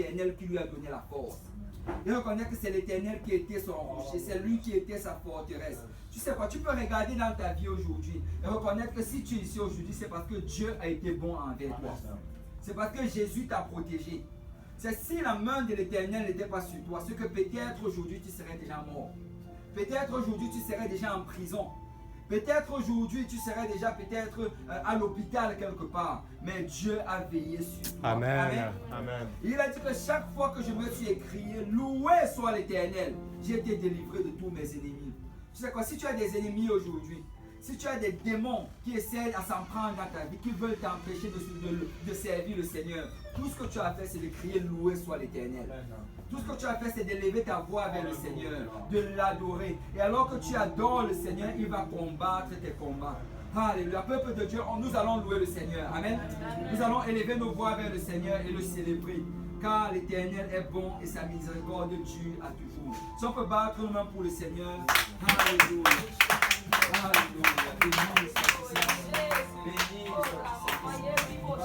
l'Éternel qui lui a donné la force. Il reconnaît que c'est l'Éternel qui était son rocher, c'est lui qui était sa forteresse. Tu sais quoi, tu peux regarder dans ta vie aujourd'hui et reconnaître que si tu es ici aujourd'hui, c'est parce que Dieu a été bon envers toi. C'est parce que Jésus t'a protégé. C'est si la main de l'Éternel n'était pas sur toi, c'est que peut-être aujourd'hui tu serais déjà mort. Peut-être aujourd'hui tu serais déjà en prison. Peut-être aujourd'hui tu serais déjà peut-être à l'hôpital quelque part. Mais Dieu a veillé sur toi. Amen. Amen. Amen. Il a dit que chaque fois que je me suis écrié, loué soit l'Éternel, j'ai été délivré de tous mes ennemis. Tu sais quoi, si tu as des ennemis aujourd'hui, si tu as des démons qui essaient à s'en prendre dans ta vie, qui veulent t'empêcher de servir le Seigneur, tout ce que tu as fait, c'est de crier loué soit l'Éternel. Tout ce que tu as fait, c'est d'élever ta voix vers le Seigneur, de l'adorer. Et alors que tu adores le Seigneur, il va combattre tes combats. Alléluia. Peuple de Dieu, nous allons louer le Seigneur. Amen. Nous allons élever nos voix vers le Seigneur et le célébrer. Car l'Éternel est bon et sa miséricorde dure à toujours. Si on peut battre nos mains pour le Seigneur. Alléluia. Alléluia. Béni soit le Seigneur. Béni soit le Seigneur. Oh,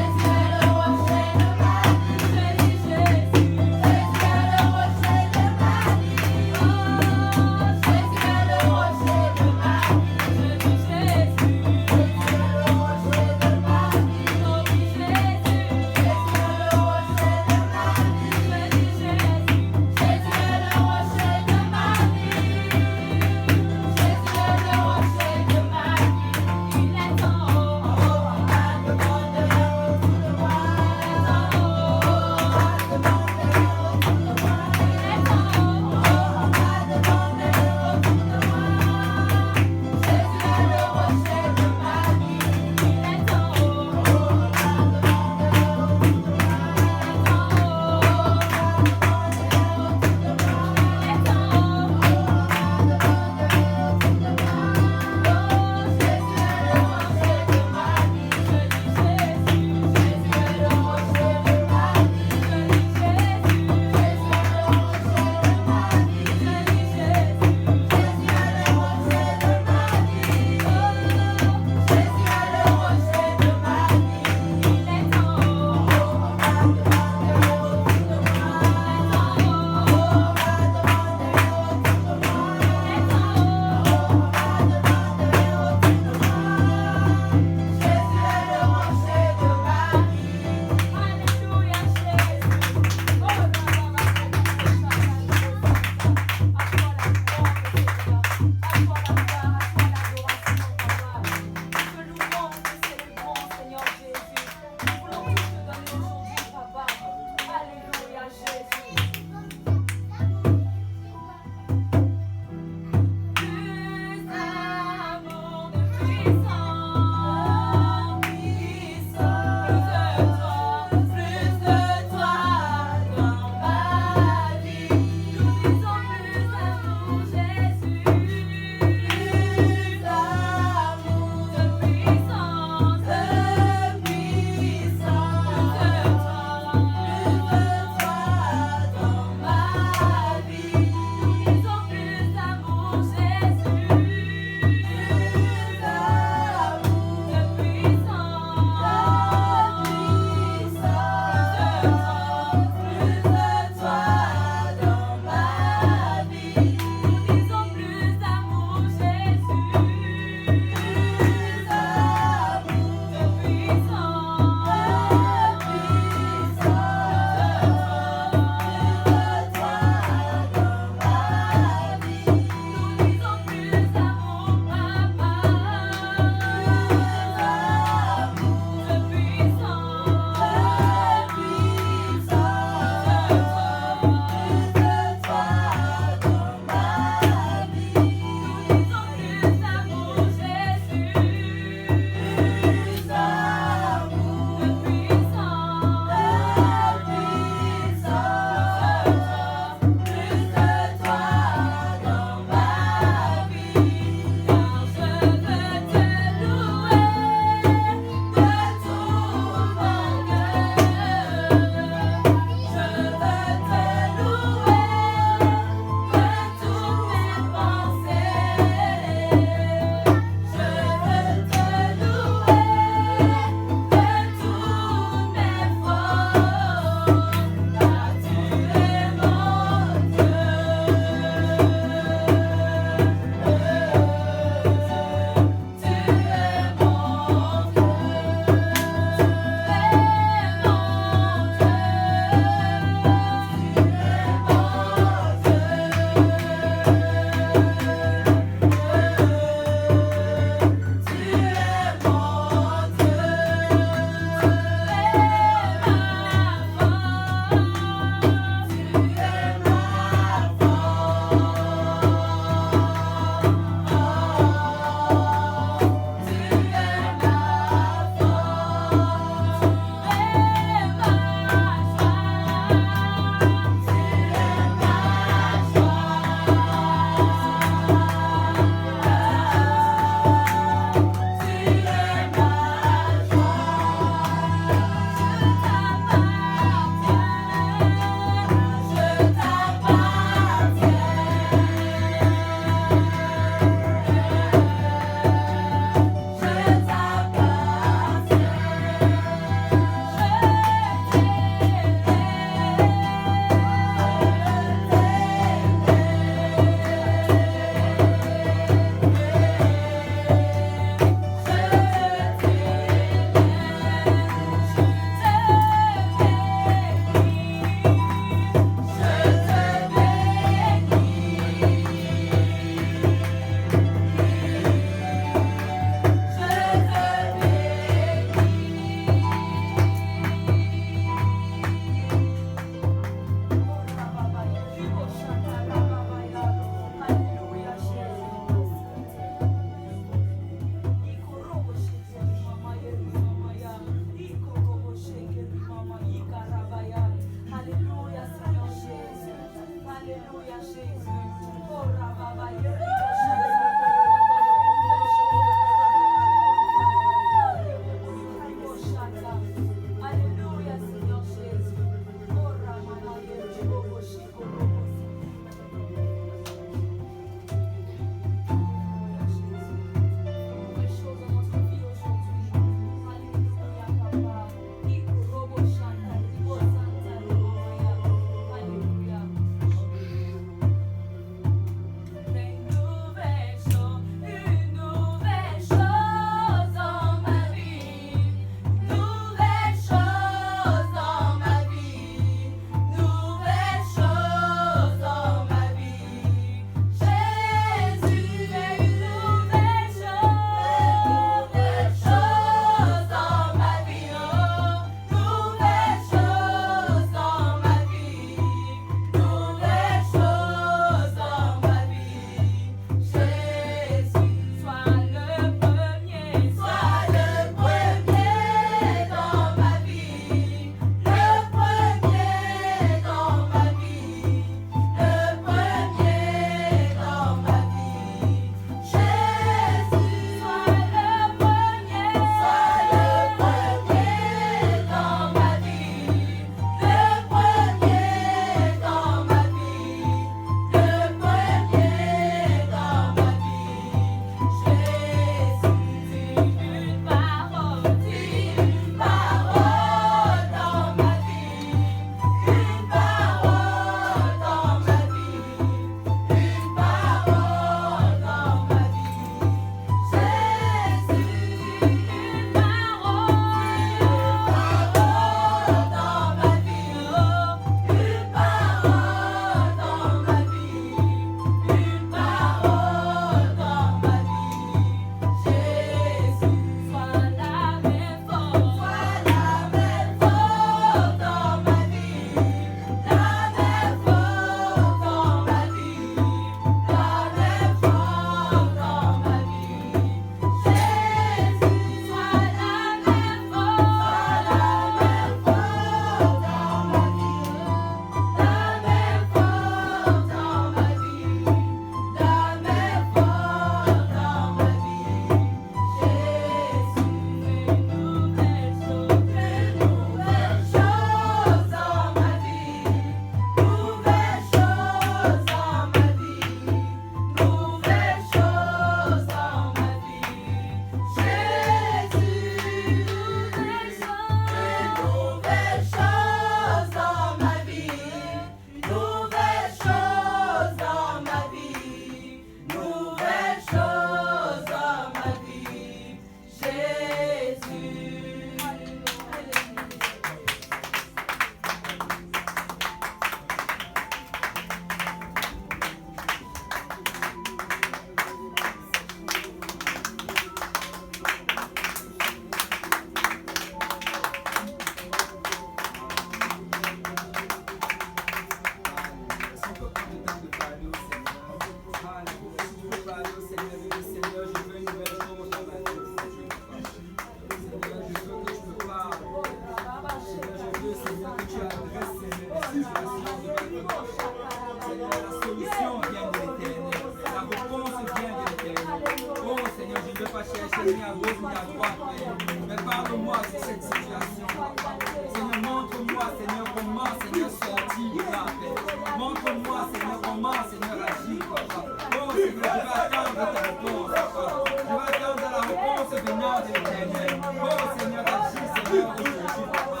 montre-moi sur cette situation, papa. Seigneur, montre-moi, Seigneur, comment, Seigneur, sortir de la paix. Montre-moi, Seigneur, comment, Seigneur, agir, papa. Oh, Seigneur, je vais attendre ta réponse, papa. Je vais attendre la réponse venant de l'Éternel. Oh, Seigneur, agis, Seigneur, aujourd'hui, papa.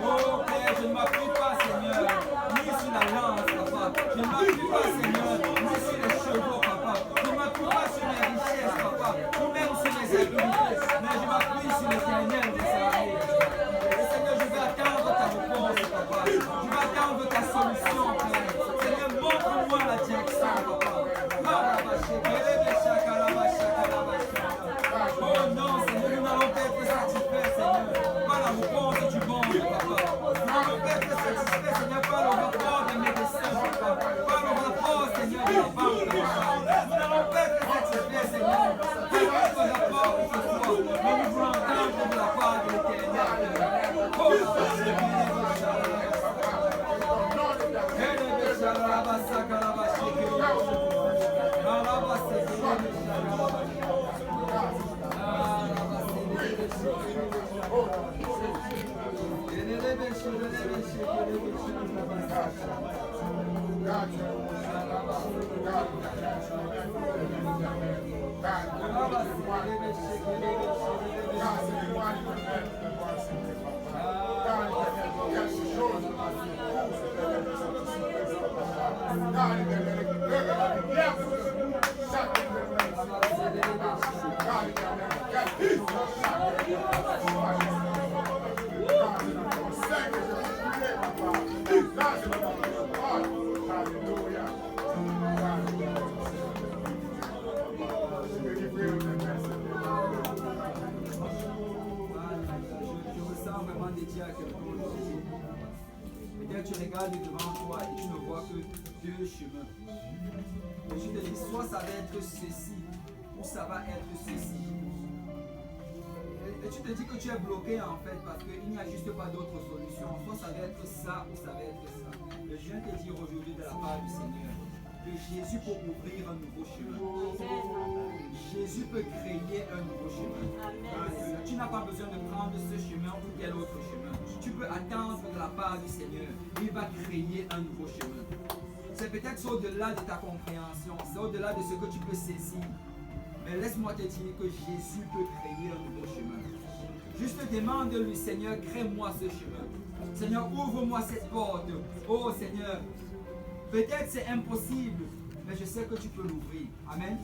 Oh, Père, je ne m'appuie pas, Seigneur, ni sur la lance, papa. Je ne m'appuie pas, Seigneur, ni sur les chevaux, papa. Je ne m'appuie pas sur les richesses, papa, ou même sur les habilités. Mais je m'appuie sur l'Éternel des armées. Et Seigneur, je vais attendre ta réponse, papa. Je vais attendre ta solution, Père. Seigneur, montre-moi la direction, papa. Oh non, Seigneur, nous n'allons pas être satisfaits, Seigneur, par la réponse du monde, papa. Nous n'allons pas être satisfaits, Seigneur, par le rapport des médecins, papa. Par le rapport, Seigneur, de la banque, papa. Nous n'allons pas être satisfaits, Seigneur, par notre rapport que ce soit. Mais nous voulons entendre de la part de l'Éternel. Oh, Peut-être tu regardes devant toi et tu ne vois que deux chemins. Et je te dis, soit ça va être ceci, ou ça va être ceci. Et tu te dis que tu es bloqué en fait parce qu'il n'y a juste pas d'autre solution. Soit ça va être ça, ou ça va être ça. Mais je viens te dire aujourd'hui de la part du Seigneur que Jésus peut ouvrir un nouveau chemin. Jésus peut créer un nouveau chemin. Tu n'as pas besoin de prendre ce chemin ou quel autre chemin. Tu peux attendre de la part du Seigneur. Il va créer un nouveau chemin. C'est peut-être au-delà de ta compréhension, c'est au-delà de ce que tu peux saisir. Mais laisse-moi te dire que Jésus peut créer un nouveau chemin. Juste demande-lui, Seigneur, crée-moi ce chemin. Seigneur, ouvre-moi cette porte. Oh Seigneur, peut-être c'est impossible, mais je sais que tu peux l'ouvrir. Amen.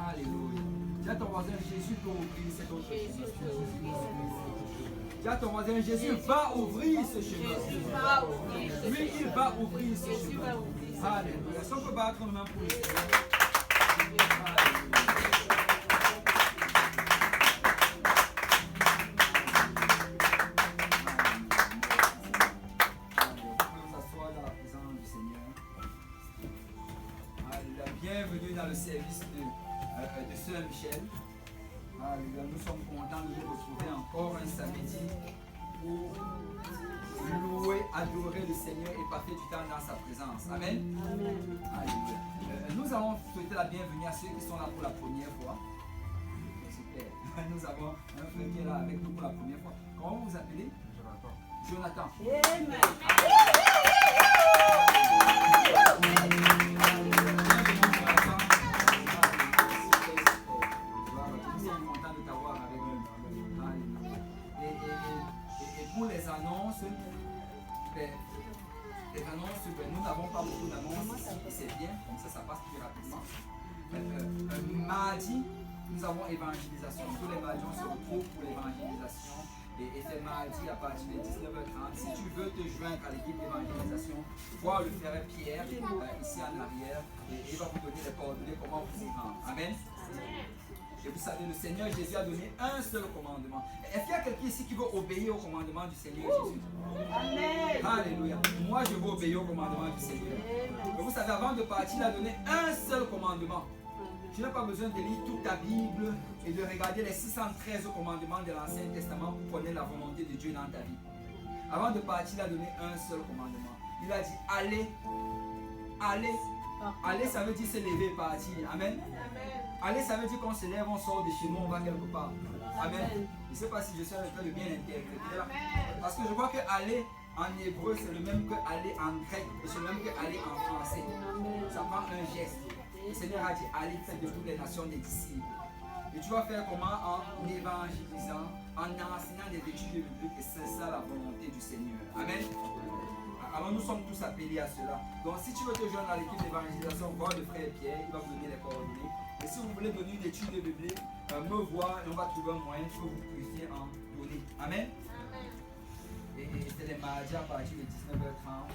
Alléluia. Dis à ton voisin, Jésus peut ouvrir cette autre chemin. Dis à ton voisin, Jésus va ouvrir ce chemin. Lui, il va ouvrir ce chemin. Alléluia. Est-ce qu'on peut battre nos mains pour le Seigneur? Bienvenue dans le service de Sœur Michel. Nous sommes contents de nous retrouver encore un samedi pour louer, adorer le Seigneur et passer du temps dans sa présence. Amen. Amen. Nous allons souhaiter la bienvenue à ceux qui sont là pour la première fois. Super. Nous avons un frère qui est là avec nous pour la première fois. Comment vous vous appelez? Jonathan. Amen. Pour les annonces, nous n'avons pas beaucoup d'annonces et c'est bien, comme ça passe plus rapidement. Mardi, nous avons évangélisation. Tous les mardis, on se retrouve pour l'évangélisation. Et c'est mardi à partir de 19h30. Si tu veux te joindre à l'équipe d'évangélisation, vois le frère Pierre ici en arrière et il va vous donner les coordonnées comment vous y rendre. Amen. Et vous savez, le Seigneur Jésus a donné un seul commandement. Est-ce qu'il y a quelqu'un ici qui veut obéir au commandement du Seigneur Jésus? Amen. Alléluia. Moi, je veux obéir au commandement du Seigneur. Et vous savez, avant de partir, il a donné un seul commandement. Tu n'as pas besoin de lire toute ta Bible et de regarder les 613 commandements de l'Ancien Testament pour connaître la volonté de Dieu dans ta vie. Avant de partir, il a donné un seul commandement. Il a dit, allez, allez. Aller, ça veut dire se lever et partir. Amen. Aller, ça veut dire qu'on se lève, on sort de chez nous, on va quelque part. Amen. Je ne sais pas si je suis en train de bien interpréter là. Parce que je crois que aller en hébreu, c'est le même que aller en grec. Et c'est le même que aller en français. Ça prend un geste. Le Seigneur a dit, allez, faites de toutes les nations des disciples. Et tu vas faire comment? En évangélisant, en enseignant des études bibliques. Et c'est ça la volonté du Seigneur. Amen. Alors nous sommes tous appelés à cela. Donc si tu veux te joindre à l'équipe d'évangélisation, voir le frère Pierre, il va vous donner les coordonnées. Et si vous voulez donner une étude biblique, me voir et on va trouver un moyen que vous puissiez en donner. Amen. Et c'est les mardis à partir de 19h30.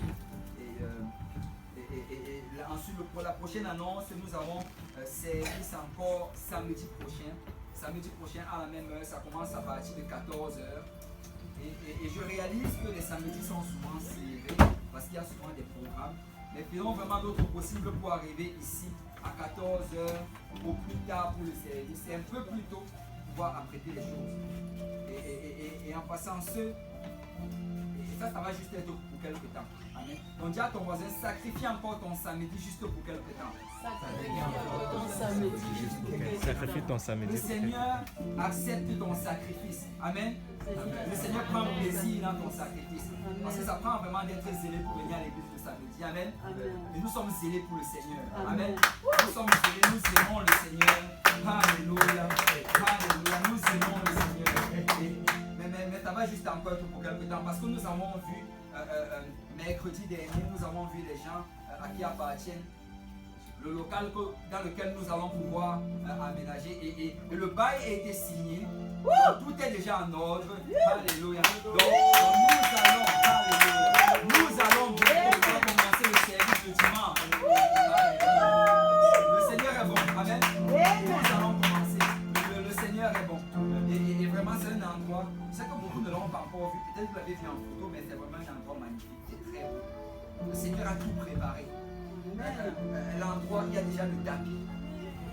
Et ensuite, pour la prochaine annonce, nous avons service encore samedi prochain. Samedi prochain à la même heure, ça commence à partir de 14h. Et je réalise que les samedis sont souvent serrés parce qu'il y a souvent des programmes. Mais faisons vraiment notre possible pour arriver ici à 14h au plus tard pour le service. C'est un peu plus tôt pour pouvoir apprêter les choses. Et en passant ça va juste être pour quelques temps. Amen. Donc dis à ton voisin, sacrifie encore ton samedi juste pour quelques temps. Sacrifie ton samedi. Le Seigneur accepte ton sacrifice. Amen. Le Seigneur prend plaisir dans ton sacrifice. Parce que ça prend vraiment d'être zélé pour venir à l'église le samedi. Amen. Et nous sommes zélés pour le Seigneur. Amen. Nous sommes zélés, nous aimons le Seigneur. Alléluia. Alléluia. Nous aimons le Seigneur. Mais ça va juste encore pour quelques temps. Parce que nous avons vu, mercredi dernier, nous avons vu les gens à qui appartiennent le local dans lequel nous allons pouvoir aménager. Et le bail a été signé. Tout est déjà en ordre. Alléluia. Donc nous allons pouvoir commencer le service le dimanche. Le Seigneur est bon. Amen. Nous allons commencer. Le Seigneur est bon. Et vraiment, c'est un endroit. Je sais que beaucoup ne l'ont pas encore vu. Peut-être que vous l'avez vu en photo, mais c'est vraiment un endroit magnifique. C'est très beau. Le Seigneur a tout préparé. L'endroit, il y a déjà le tapis.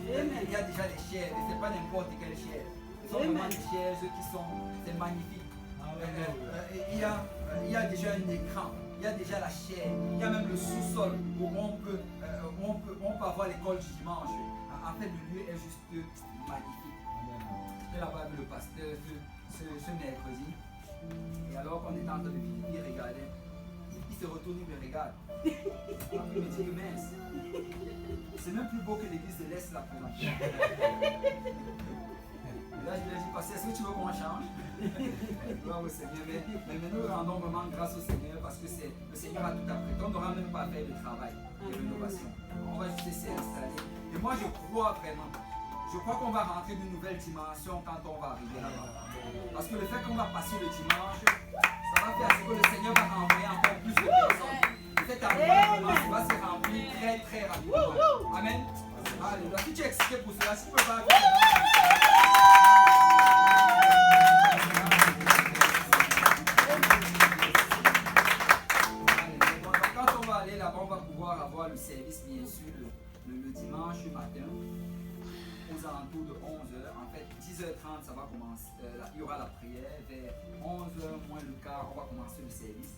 Il y a déjà les chaises. Et ce n'est pas n'importe quelle chaise. Ce sont vraiment des chaises qui sont. C'est magnifique. Il y a déjà un écran. Il y a déjà la chaise. Il y a même le sous-sol où on peut avoir l'école du dimanche. En fait, le lieu est juste magnifique. J'étais là-bas avec le pasteur ce mercredi. Et alors qu'on était en train de visiter, il regardait. Il se retourne, il me regarde. Après, il me dit que mince. C'est même plus beau que l'église de l'Est là présentement. Et là, je lui ai dit, pasteur, est-ce que tu veux qu'on change? Gloire au Seigneur. Mais nous rendons vraiment grâce au Seigneur parce que le Seigneur a tout apprêté. On n'aura même pas fait de travail de rénovation. On va juste essayer d'installer. Et moi, je crois vraiment. Je crois qu'on va rentrer d'une nouvelle dimension quand on va arriver là-bas. Parce que le fait qu'on va passer le dimanche, ça va faire ce que le Seigneur va envoyer encore plus de personnes. Cet environnement va se remplir très très rapidement. Amen. Alléluia. Si tu es excité pour cela, si tu peux pas. Quand on va aller là-bas, on va pouvoir avoir le service bien sûr le dimanche matin. Aux alentours de 11h, en fait 10h30 ça va commencer, il y aura la prière, vers 11h moins le quart on va commencer le service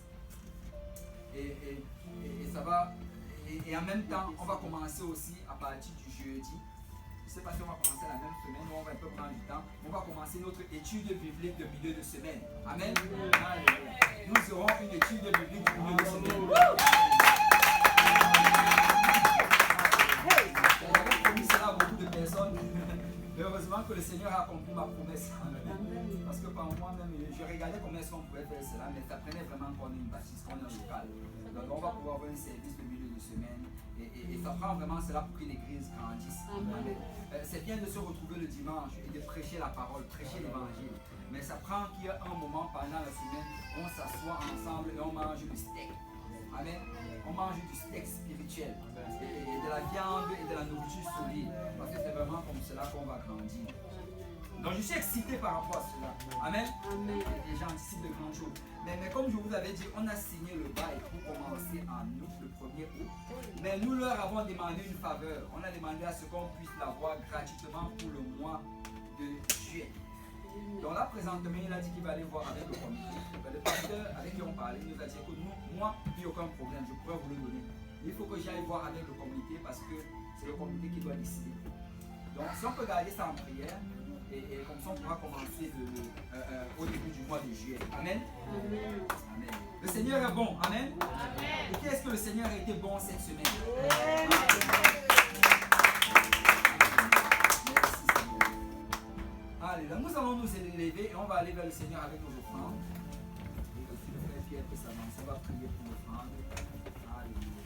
et ça va, et en même temps on va commencer aussi à partir du jeudi, je ne sais pas si on va commencer la même semaine ou on va un peu prendre du temps, on va commencer notre étude biblique de milieu de semaine. Amen. Nous aurons une étude biblique de milieu de semaine. J'avais promis cela à beaucoup de personnes. Mais heureusement que le Seigneur a accompli ma promesse. Parce que par moi-même, je regardais comment est-ce qu'on pouvait faire cela, mais ça prenait vraiment qu'on ait une bâtisse, qu'on ait un local. Donc on va pouvoir avoir un service de milieu de semaine. Et ça prend vraiment cela pour qu'une église grandisse. C'est bien de se retrouver le dimanche et de prêcher la parole, prêcher l'évangile. Mais ça prend qu'il y ait un moment pendant la semaine où on s'assoit ensemble et on mange du steak. Amen. On mange du steak spirituel et de la viande et de la nourriture solide. Parce que c'est vraiment comme cela qu'on va grandir. Donc je suis excité par rapport à cela. Amen. Et j'anticipe de grandes choses. Mais comme je vous avais dit, on a signé le bail pour commencer en août, le 1er août. Mais nous leur avons demandé une faveur. On a demandé à ce qu'on puisse l'avoir gratuitement pour le mois de juillet. Donc là, présentement, il a dit qu'il va aller voir avec le comité. Le pasteur avec qui on parlait, il nous a dit que moi, il n'y a aucun problème, je pourrais vous le donner. Il faut que j'aille voir avec le comité parce que c'est le comité qui doit décider. Donc si on peut garder ça en prière, Et comme ça, on pourra commencer au début du mois de juillet. Amen. Amen. Le Seigneur est bon. Amen. Et qu'est-ce que le Seigneur a été bon cette semaine? Merci Seigneur. Alléluia. Nous allons nous élever et on va aller vers le Seigneur avec nos offrandes. Et aussi le frère Pierre peut s'avancer. On va prier pour l'offrande. Alléluia.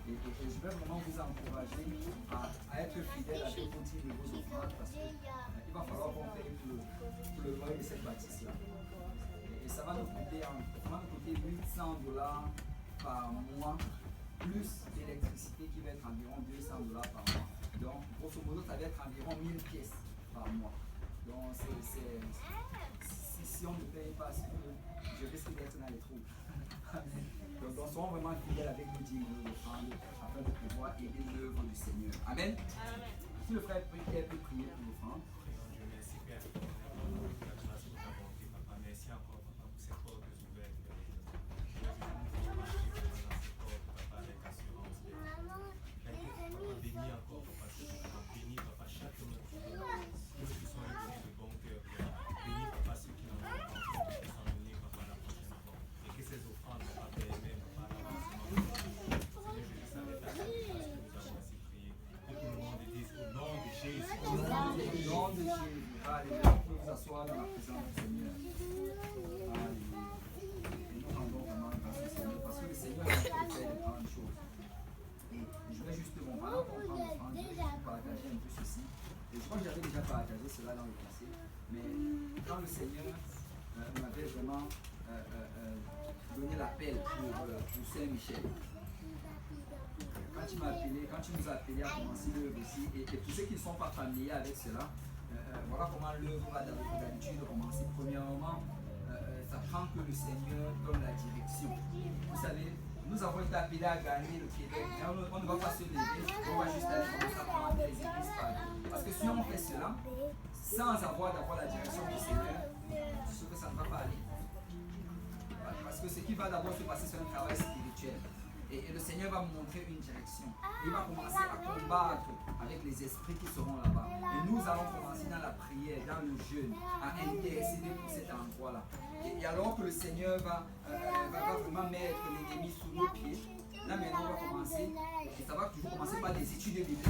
Et je vais vraiment vous encourager à être fidèle avec vos dîmes et vos offrandes parce qu'il va falloir qu'on paye pour le loyer de cette bâtisse-là. Et ça va nous coûter, 800 $ par mois, plus l'électricité qui va être environ 200 $ par mois. Donc, grosso modo, ça va être environ 1000 pièces par mois. Donc, si on ne paye pas, je risque d'être dans les trous. Donc, soyons vraiment fidèles avec nos dîmes et nos offrandes afin de pouvoir aider l'œuvre du Seigneur. Amen. Si le frère peut prier pour l'offrande. Merci Père pour la grâce de ta bonté, Papa. Merci encore, Papa, pour ces portes ouvertes. Papa, avec assurance. Papa, bénis encore, Papa, bénis, Papa, chaque homme qui sont donnés de bon cœur. Bénis, Papa, ceux qui n'en ont pas encore, qui s'en donner, Papa, la prochaine fois. Et que ces offrandes, Papa, permettent, Papa, l'avancement. Seigneur Jésus, ça va être parce que nous avons ainsi prié. Que tout le monde dise au nom de Jésus. Au nom de Jésus. Alléluia. Vous pouvez vous asseoir dans la présence du Seigneur. Alléluia. Et nous rendons vraiment grâce au Seigneur parce que le Seigneur a fait de grandes choses. Et je vais justement, pendant qu'on prend l'offrande, je vais juste partager un peu ceci. Et je crois que j'avais déjà partagé cela dans le passé. Mais quand le Seigneur m'avait vraiment donné l'appel pour Saint-Michel, quand il m'a appelé, quand il nous a appelé à commencer l'œuvre ici, et tous ceux qui ne sont pas familiers avec cela, voilà comment l'œuvre va d'habitude commencer. Premièrement, ça prend que le Seigneur donne la direction. Vous savez, nous avons été appelés à gagner le Québec. On ne va pas se lever, on va juste aller commencer à prendre les églises partout. Parce que si on fait cela, sans avoir d'abord la direction du Seigneur, c'est sûr que ça ne va pas aller. Parce que ce qui va d'abord se passer, c'est un travail spirituel. Et le Seigneur va montrer une direction. Il va commencer à combattre avec les esprits qui seront là-bas. Et nous allons commencer dans la prière, dans le jeûne, à intercéder pour cet endroit-là. Et alors que le Seigneur va vraiment mettre l'ennemi sous nos pieds, là maintenant on va commencer, et ça va toujours commencer par des études bibliques.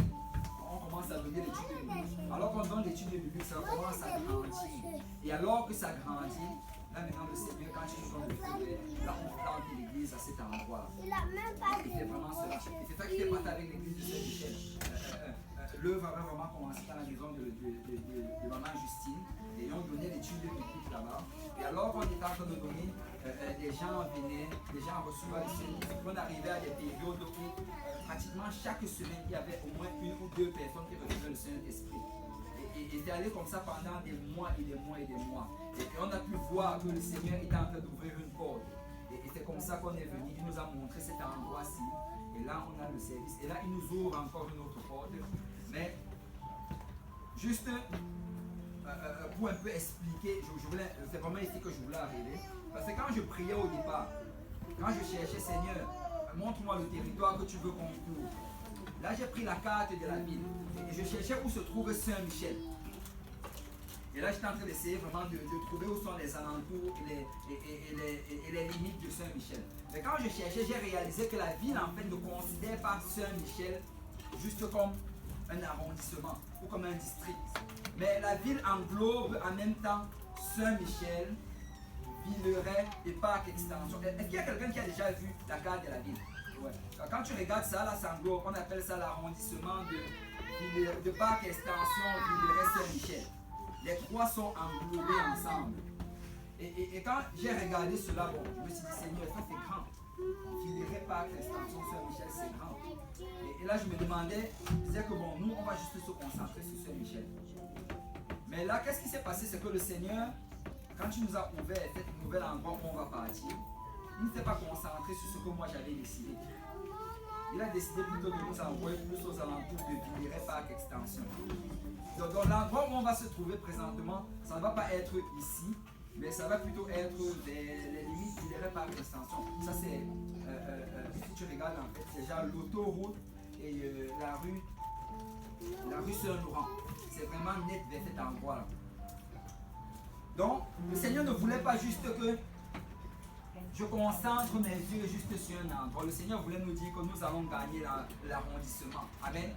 On commence à donner l'étude biblique. Alors qu'on donne l'étude biblique, ça commence à grandir. Et alors que ça grandit, là maintenant le Seigneur, quand il nous donne le feu, là on plante l'église à cet endroit-là. Il fait vraiment cela. Et c'est ça qui s'est passé avec l'église de Saint-Michel. L'œuvre va vraiment commencer dans la maison de maman Justine. Et on donnait l'étude biblique là-bas. Et alors qu'on était en train de donner, des gens venaient, des gens recevaient le Seigneur. On arrivait à des périodes où pratiquement chaque semaine, il y avait au moins 1 ou 2 personnes qui recevaient le Saint-Esprit. Et c'est allé comme ça pendant des mois et des mois et des mois. Et on a pu voir que le Seigneur était en train d'ouvrir une porte. Et c'est comme ça qu'on est venu. Il nous a montré cet endroit-ci. Et là, on a le service. Et là, il nous ouvre encore une autre porte. Mais, juste pour un peu expliquer, c'est vraiment ici que je voulais arriver. Parce que quand je priais au départ, quand je cherchais, Seigneur, montre-moi le territoire que tu veux qu'on couvre. Là, j'ai pris la carte de la ville et je cherchais où se trouve Saint-Michel. Et là, j'étais en train d'essayer vraiment de trouver où sont les alentours et les limites de Saint-Michel. Mais quand je cherchais, j'ai réalisé que la ville, en fait, ne considère pas Saint-Michel juste comme un arrondissement ou comme un district. Mais la ville englobe en même temps Saint-Michel, Villeray et Parc Extension. Est-ce qu'il y a quelqu'un qui a déjà vu la carte de la ville? Ouais. Quand tu regardes ça, là, ça englobe, on appelle ça l'arrondissement de Parc Extension, Villeray, Saint-Michel. Les trois sont englobés ensemble. Et quand j'ai regardé cela, bon, je me suis dit, Seigneur, ça c'est grand. Villeray, Parc Extension, Saint-Michel, c'est grand. Et là, je me demandais, je disais que bon, nous, on va juste se concentrer sur Saint-Michel. Mais là, qu'est-ce qui s'est passé? C'est que le Seigneur, quand il nous a ouvert cet nouvel endroit où on va partir, il ne s'est pas concentré sur ce que moi j'avais décidé. Il a décidé plutôt de nous envoyer plus aux alentours de Villeray Parc Extension. Donc l'endroit où on va se trouver présentement, ça ne va pas être ici, mais ça va plutôt être les limites de Villeray Parc Extension. Ça c'est, si tu regardes en fait, c'est déjà l'autoroute et la rue Saint-Laurent. C'est vraiment net vers cet endroit-là. Donc, le Seigneur ne voulait pas juste que je concentre mes yeux juste sur un endroit. Le Seigneur voulait nous dire que nous allons gagner l'arrondissement. Amen.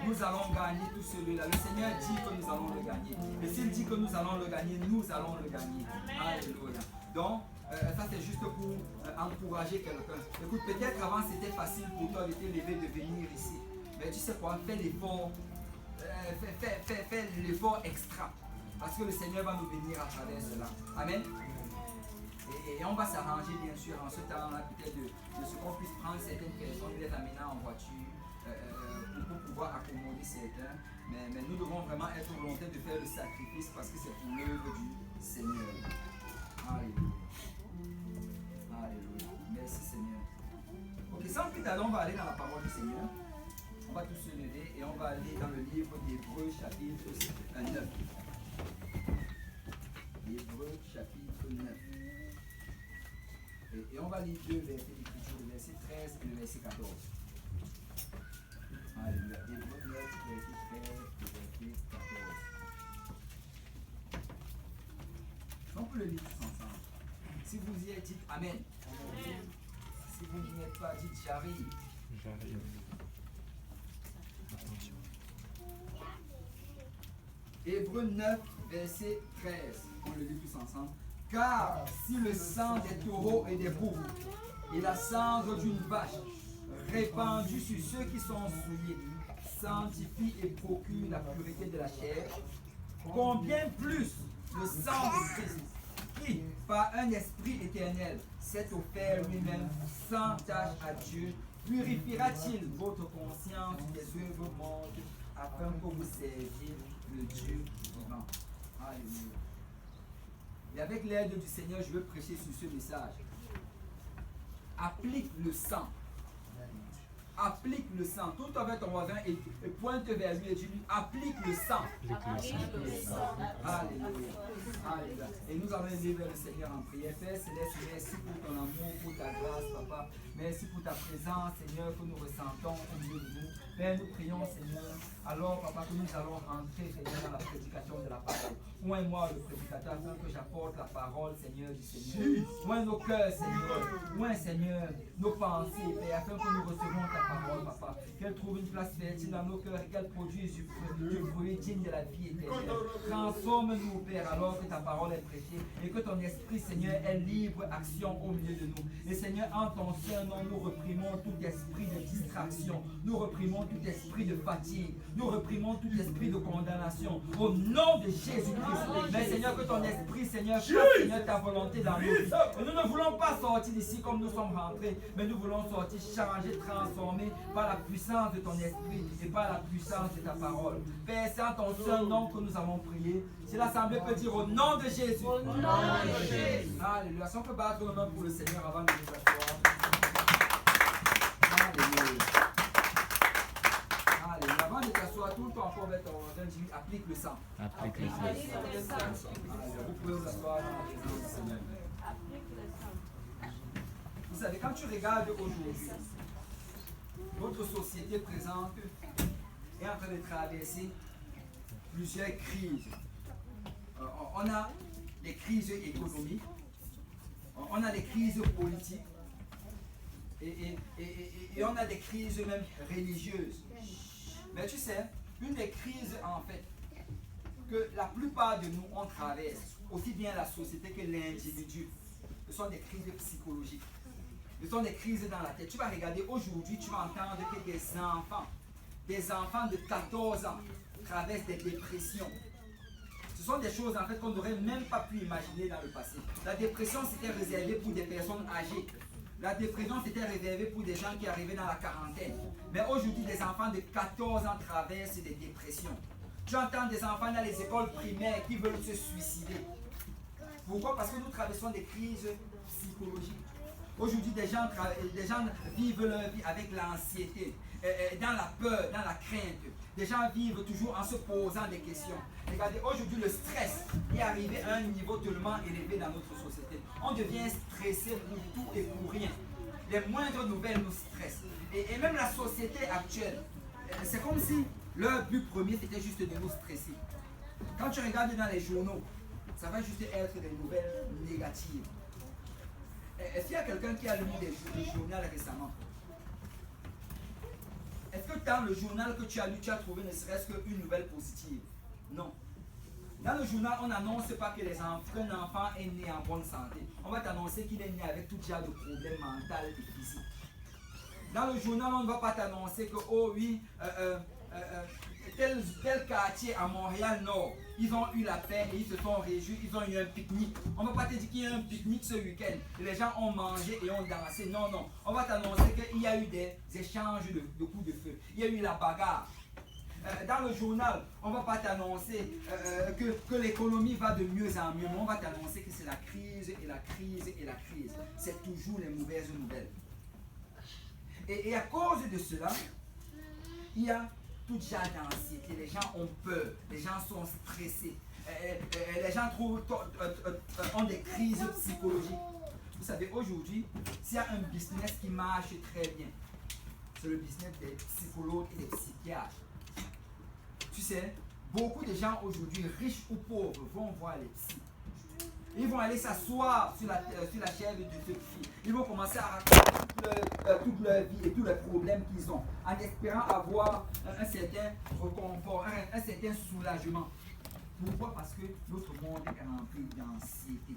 Nous allons gagner tout celui-là. Le Seigneur dit que nous allons le gagner. Et s'il dit que nous allons le gagner, nous allons le gagner. Alléluia. Donc, ça c'est juste pour encourager quelqu'un. Écoute, peut-être avant c'était facile pour toi de te lever, de venir ici. Mais tu sais quoi, fais l'effort. Fais l'effort extra. Parce que le Seigneur va nous bénir à travers cela. Amen. Et on va s'arranger bien sûr en ce temps-là, peut-être de ce qu'on puisse prendre certaines personnes, les amener en voiture pour pouvoir accommoder certains. Mais nous devons vraiment être volontaires de faire le sacrifice parce que c'est pour l'œuvre du Seigneur. Alléluia. Alléluia. Merci Seigneur. Ok, sans plus tarder, on va aller dans la parole du Seigneur. On va tous se lever et on va aller dans le livre d'Hébreux chapitre 9. Hébreux chapitre 9. Et on va lire deux versets d'écriture, le verset 13 et le verset 14. Alléluia. Hébreux 9, verset 13 et verset 14. On peut le lire tous ensemble. Si vous y êtes, dites Amen. Amen. Si vous n'y êtes pas, dites j'arrive. J'arrive. Hébreux 9, verset 13. On le lit tous ensemble. Car si le sang des taureaux et des boucs et la cendre d'une vache répandue sur ceux qui sont souillés sanctifie et procure la pureté de la chair, combien plus le sang de Christ, qui, par un esprit éternel, s'est offert lui-même sans tâche à Dieu, purifiera-t-il votre conscience des œuvres mortes afin que vous serviez le Dieu vivant. Alléluia. Et avec l'aide du Seigneur, je veux prêcher sur ce message. Applique le sang. Applique le sang. Tout avec ton voisin et pointe vers lui et dis-lui, applique le sang. Alléluia. Alléluia. Et nous allons aller vers le Seigneur en prière. Père Céleste, merci pour ton amour, pour ta grâce, Papa. Merci pour ta présence, Seigneur, que nous ressentons au milieu de nous. Père, nous prions, Seigneur. Alors, Papa, que nous allons rentrer, Seigneur, dans la prédication de la parole. Oins-moi le prédicateur, afin que j'apporte la parole, Seigneur, du Seigneur. Oins nos cœurs, Seigneur. Oins, Seigneur, nos pensées, Père, afin que nous recevons ta parole, Papa. Qu'elle trouve une place fertile dans nos cœurs et qu'elle produise du fruit digne de la vie éternelle. Transforme-nous, Père, alors que ta parole est prêchée et que ton esprit, Seigneur, est libre action au milieu de nous. Et Seigneur, en ton saint nom, nous reprimons tout esprit de distraction. Nous reprimons tout esprit de fatigue. Nous reprimons tout esprit de condamnation. Au nom de Jésus-Christ. Mais Seigneur, que ton esprit, Seigneur, fasse, Seigneur, ta volonté dans nous. Et nous ne voulons pas sortir d'ici comme nous sommes rentrés, mais nous voulons sortir changés, transformés par la puissance de ton esprit et par la puissance de ta parole. Père, c'est en ton seul nom que nous avons prié. Si l'assemblée peut dire au nom de Jésus. Au nom de Jésus. Alléluia. Si on peut battre nos mains pour le Seigneur avant de nous asseoir. Alléluia. Alléluia. Avant de t'asseoir, tout le temps encore avec ton voisin, dis applique le sang. Applique le sang. Alléluia. Vous pouvez vous asseoir dans la présence du Seigneur. Vous savez, quand tu regardes aujourd'hui, notre société présente est en train de traverser plusieurs crises. On a des crises économiques, on a des crises politiques et on a des crises même religieuses. Mais tu sais, une des crises en fait que la plupart de nous on traverse, aussi bien la société que l'individu, ce sont des crises psychologiques. Ce sont des crises dans la tête. Tu vas regarder aujourd'hui, tu vas entendre que des enfants de 14 ans traversent des dépressions. Ce sont des choses en fait qu'on n'aurait même pas pu imaginer dans le passé. La dépression c'était réservé pour des personnes âgées. La dépression c'était réservé pour des gens qui arrivaient dans la quarantaine. Mais aujourd'hui, des enfants de 14 ans traversent des dépressions. Tu entends des enfants dans les écoles primaires qui veulent se suicider. Pourquoi? Parce que nous traversons des crises psychologiques. Aujourd'hui, des gens vivent leur vie avec l'anxiété, dans la peur, dans la crainte. Des gens vivent toujours en se posant des questions. Regardez, aujourd'hui, le stress est arrivé à un niveau tellement élevé dans notre société. On devient stressé pour tout et pour rien. Les moindres nouvelles nous stressent. Et même la société actuelle, c'est comme si Leur but premier, c'était juste de nous stresser. Quand tu regardes dans les journaux, ça va juste être des nouvelles négatives. Est-ce qu'il y a quelqu'un qui a lu le journal récemment? Est-ce que dans le journal que tu as lu, tu as trouvé ne serait-ce qu'une nouvelle positive? Non. Dans le journal, on n'annonce pas que qu'un enfant est né en bonne santé. On va t'annoncer qu'il est né avec tout genre de problèmes mentaux et physiques. Dans le journal, on ne va pas t'annoncer que, oh oui, tel quartier à Montréal-Nord, ils ont eu la paix et ils se sont réjouis, ils ont eu un pique-nique. On ne va pas te dire qu'il y a eu un pique-nique ce week-end. Les gens ont mangé et ont dansé. Non, non. On va t'annoncer qu'il y a eu des échanges de coups de feu. Il y a eu la bagarre. Dans le journal, on ne va pas t'annoncer que l'économie va de mieux en mieux, mais on va t'annoncer que c'est la crise et la crise et la crise. C'est toujours les mauvaises nouvelles. Et à cause de cela, il y a tout genre d'anxiété. Les gens ont peur, les gens sont stressés, les gens ont des crises psychologiques. Vous savez, aujourd'hui, s'il y a un business qui marche très bien, c'est le business des psychologues et des psychiatres. Tu sais, beaucoup de gens aujourd'hui, riches ou pauvres, vont voir les psys. Ils vont aller s'asseoir sur la chaise de ce psy. Ils vont commencer à raconter toute leur vie et tous les problèmes qu'ils ont, en espérant avoir un certain réconfort, un certain soulagement. Pourquoi? Parce que notre monde est rempli d'anxiété.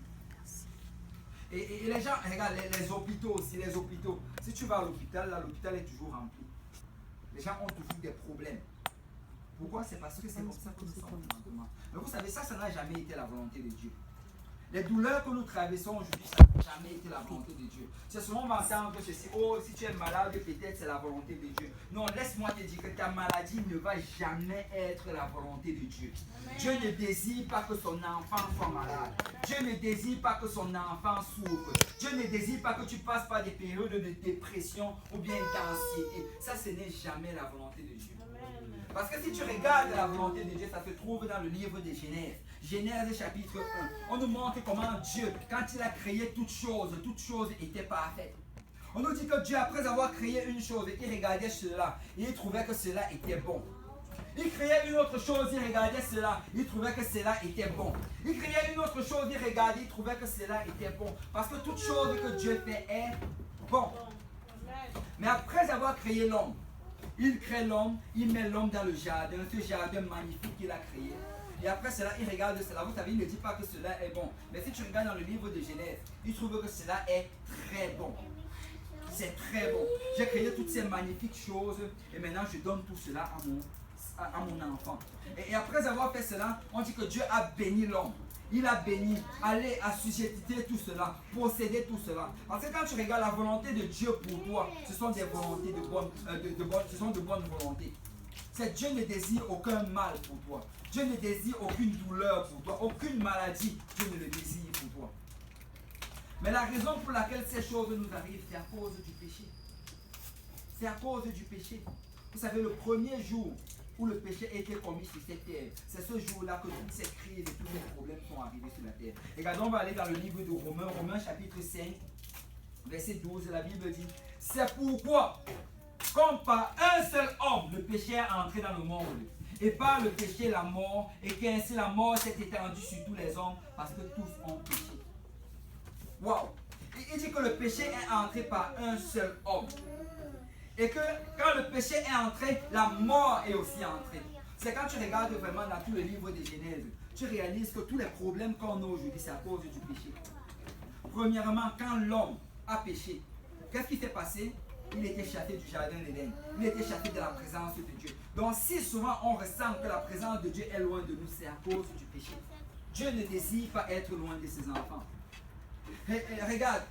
Et les gens, regarde, les hôpitaux aussi, les hôpitaux. Si tu vas à l'hôpital, là, l'hôpital est toujours rempli. Les gens ont toujours des problèmes. Pourquoi? C'est parce que c'est comme ça que nous sommes. Mais vous savez, ça n'a jamais été la volonté de Dieu. Les douleurs que nous traversons aujourd'hui, ça n'a jamais été la volonté de Dieu. C'est souvent on va entendre ceci, oh, si tu es malade, peut-être c'est la volonté de Dieu. Non, laisse-moi te dire que ta maladie ne va jamais être la volonté de Dieu. Amen. Dieu ne désire pas que son enfant soit malade. Dieu ne désire pas que son enfant souffre. Dieu ne désire pas que tu passes par des périodes de dépression ou bien d'anxiété. Ça, ce n'est jamais la volonté de Dieu. Parce que si tu regardes la volonté de Dieu, ça se trouve dans le livre de Genèse. Genèse chapitre 1. On nous montre comment Dieu, quand il a créé toutes choses étaient parfaites. On nous dit que Dieu, après avoir créé une chose, il regardait cela et il trouvait que cela était bon. Il créait une autre chose, il regardait cela, il trouvait que cela était bon. Il créait une autre chose, il regardait, il trouvait que cela était bon. Parce que toute chose que Dieu fait est bon. Mais après avoir créé l'homme, il crée l'homme, il met l'homme dans le jardin, ce jardin magnifique qu'il a créé. Et après cela, il regarde cela. Vous savez, il ne dit pas que cela est bon. Mais si tu regardes dans le livre de Genèse, il trouve que cela est très bon. C'est très bon. J'ai créé toutes ces magnifiques choses et maintenant je donne tout cela à mon enfant. Et après avoir fait cela, on dit que Dieu a béni l'homme. Il a béni, aller assujettir tout cela, posséder tout cela. Parce que quand tu regardes la volonté de Dieu pour toi, ce sont des volontés ce sont de bonnes volontés. C'est Dieu ne désire aucun mal pour toi. Dieu ne désire aucune douleur pour toi, aucune maladie. Dieu ne le désire pour toi. Mais la raison pour laquelle ces choses nous arrivent, c'est à cause du péché. C'est à cause du péché. Vous savez, le premier jour où le péché a été commis sur cette terre, c'est ce jour-là que toutes ces crises et tous les problèmes sont arrivés sur la terre. Regardons, on va aller dans le livre de Romains, Romains chapitre 5, verset 12, la Bible dit, c'est pourquoi, comme par un seul homme, le péché est entré dans le monde, et par le péché la mort, et qu'ainsi la mort s'est étendue sur tous les hommes, parce que tous ont péché. Waouh! Il dit que le péché est entré par un seul homme. Et que quand le péché est entré, la mort est aussi entrée. C'est quand tu regardes vraiment dans tout le livre de Genèse, tu réalises que tous les problèmes qu'on a aujourd'hui, c'est à cause du péché. Premièrement, quand l'homme a péché, qu'est-ce qui s'est passé? Il était chassé du jardin d'Éden. Il était chassé de la présence de Dieu. Donc si souvent on ressent que la présence de Dieu est loin de nous, c'est à cause du péché. Dieu ne désire pas être loin de ses enfants. Regarde,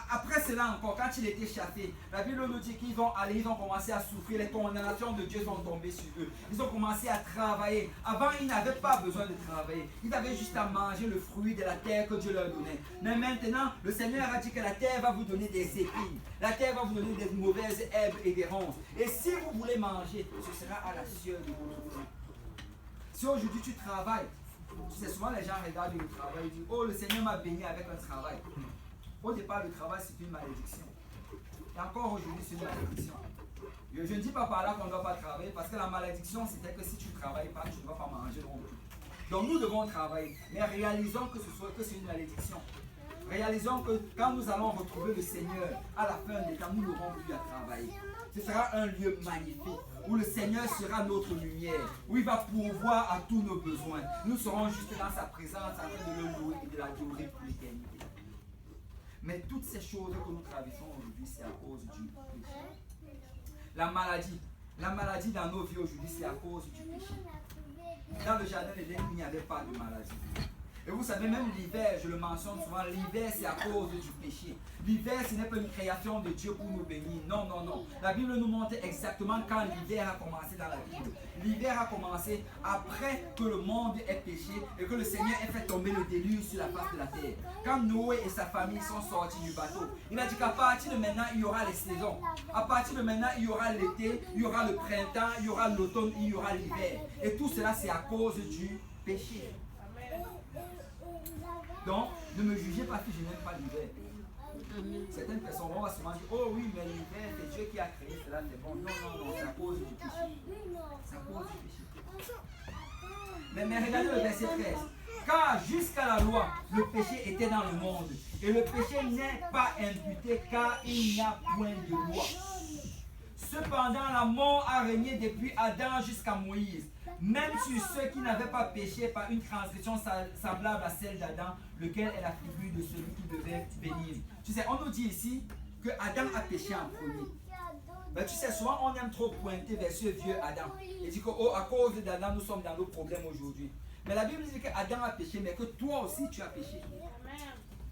après cela encore, quand il était chassé, la Bible nous dit qu'ils ont commencé à souffrir, les condamnations de Dieu sont tombées sur eux. Ils ont commencé à travailler. Avant, ils n'avaient pas besoin de travailler. Ils avaient juste à manger le fruit de la terre que Dieu leur donnait. Mais maintenant, le Seigneur a dit que la terre va vous donner des épines. La terre va vous donner des mauvaises herbes et des ronces. Et si vous voulez manger, ce sera à la sueur de votre front. Si aujourd'hui tu travailles, c'est souvent les gens regardent le travail et disent, oh, le Seigneur m'a béni avec un travail. Au départ, le travail, c'est une malédiction. Et encore aujourd'hui, c'est une malédiction. Je ne dis pas par là qu'on ne doit pas travailler, parce que la malédiction, c'était que si tu ne travailles pas, tu ne vas pas manger non plus. Donc nous devons travailler, mais réalisons que c'est une malédiction. Réalisons que quand nous allons retrouver le Seigneur à la fin des temps, nous n'aurons plus à travailler. Ce sera un lieu magnifique où le Seigneur sera notre lumière, où il va pourvoir à tous nos besoins. Nous serons juste dans sa présence en train de le louer et de l'adorer pour l'éternité. Mais toutes ces choses que nous traversons aujourd'hui, c'est à cause du péché. La maladie dans nos vies aujourd'hui, c'est à cause du péché. Dans le jardin d'Éden, il n'y avait pas de maladie. Et vous savez, même l'hiver, je le mentionne souvent, l'hiver c'est à cause du péché. L'hiver, ce n'est pas une création de Dieu pour nous bénir. Non, non, non. La Bible nous montre exactement quand l'hiver a commencé dans la Bible. L'hiver a commencé après que le monde ait péché et que le Seigneur ait fait tomber le déluge sur la face de la terre. Quand Noé et sa famille sont sortis du bateau, il a dit qu'à partir de maintenant, il y aura les saisons. À partir de maintenant, il y aura l'été, il y aura le printemps, il y aura l'automne, il y aura l'hiver. Et tout cela, c'est à cause du péché. Donc, ne me jugez pas si je n'aime pas l'hiver. Certaines personnes vont souvent dire, oh oui, mais l'hiver, c'est Dieu qui a créé cela, c'est bon. Non, non, non, c'est à cause du péché. C'est à cause du péché. Mais regardez le verset 13. Car jusqu'à la loi, le péché était dans le monde. Et le péché n'est pas imputé car il n'y a point de loi. Cependant, la mort a régné depuis Adam jusqu'à Moïse. Même sur ceux qui n'avaient pas péché par une transgression semblable à celle d'Adam, lequel est la figure de celui qui devait venir. Tu sais, on nous dit ici que Adam a péché en premier. Mais tu sais, souvent on aime trop pointer vers ce vieux Adam. Et dit qu'à cause d'Adam, nous sommes dans nos problèmes aujourd'hui. Mais la Bible dit que Adam a péché, mais que toi aussi tu as péché.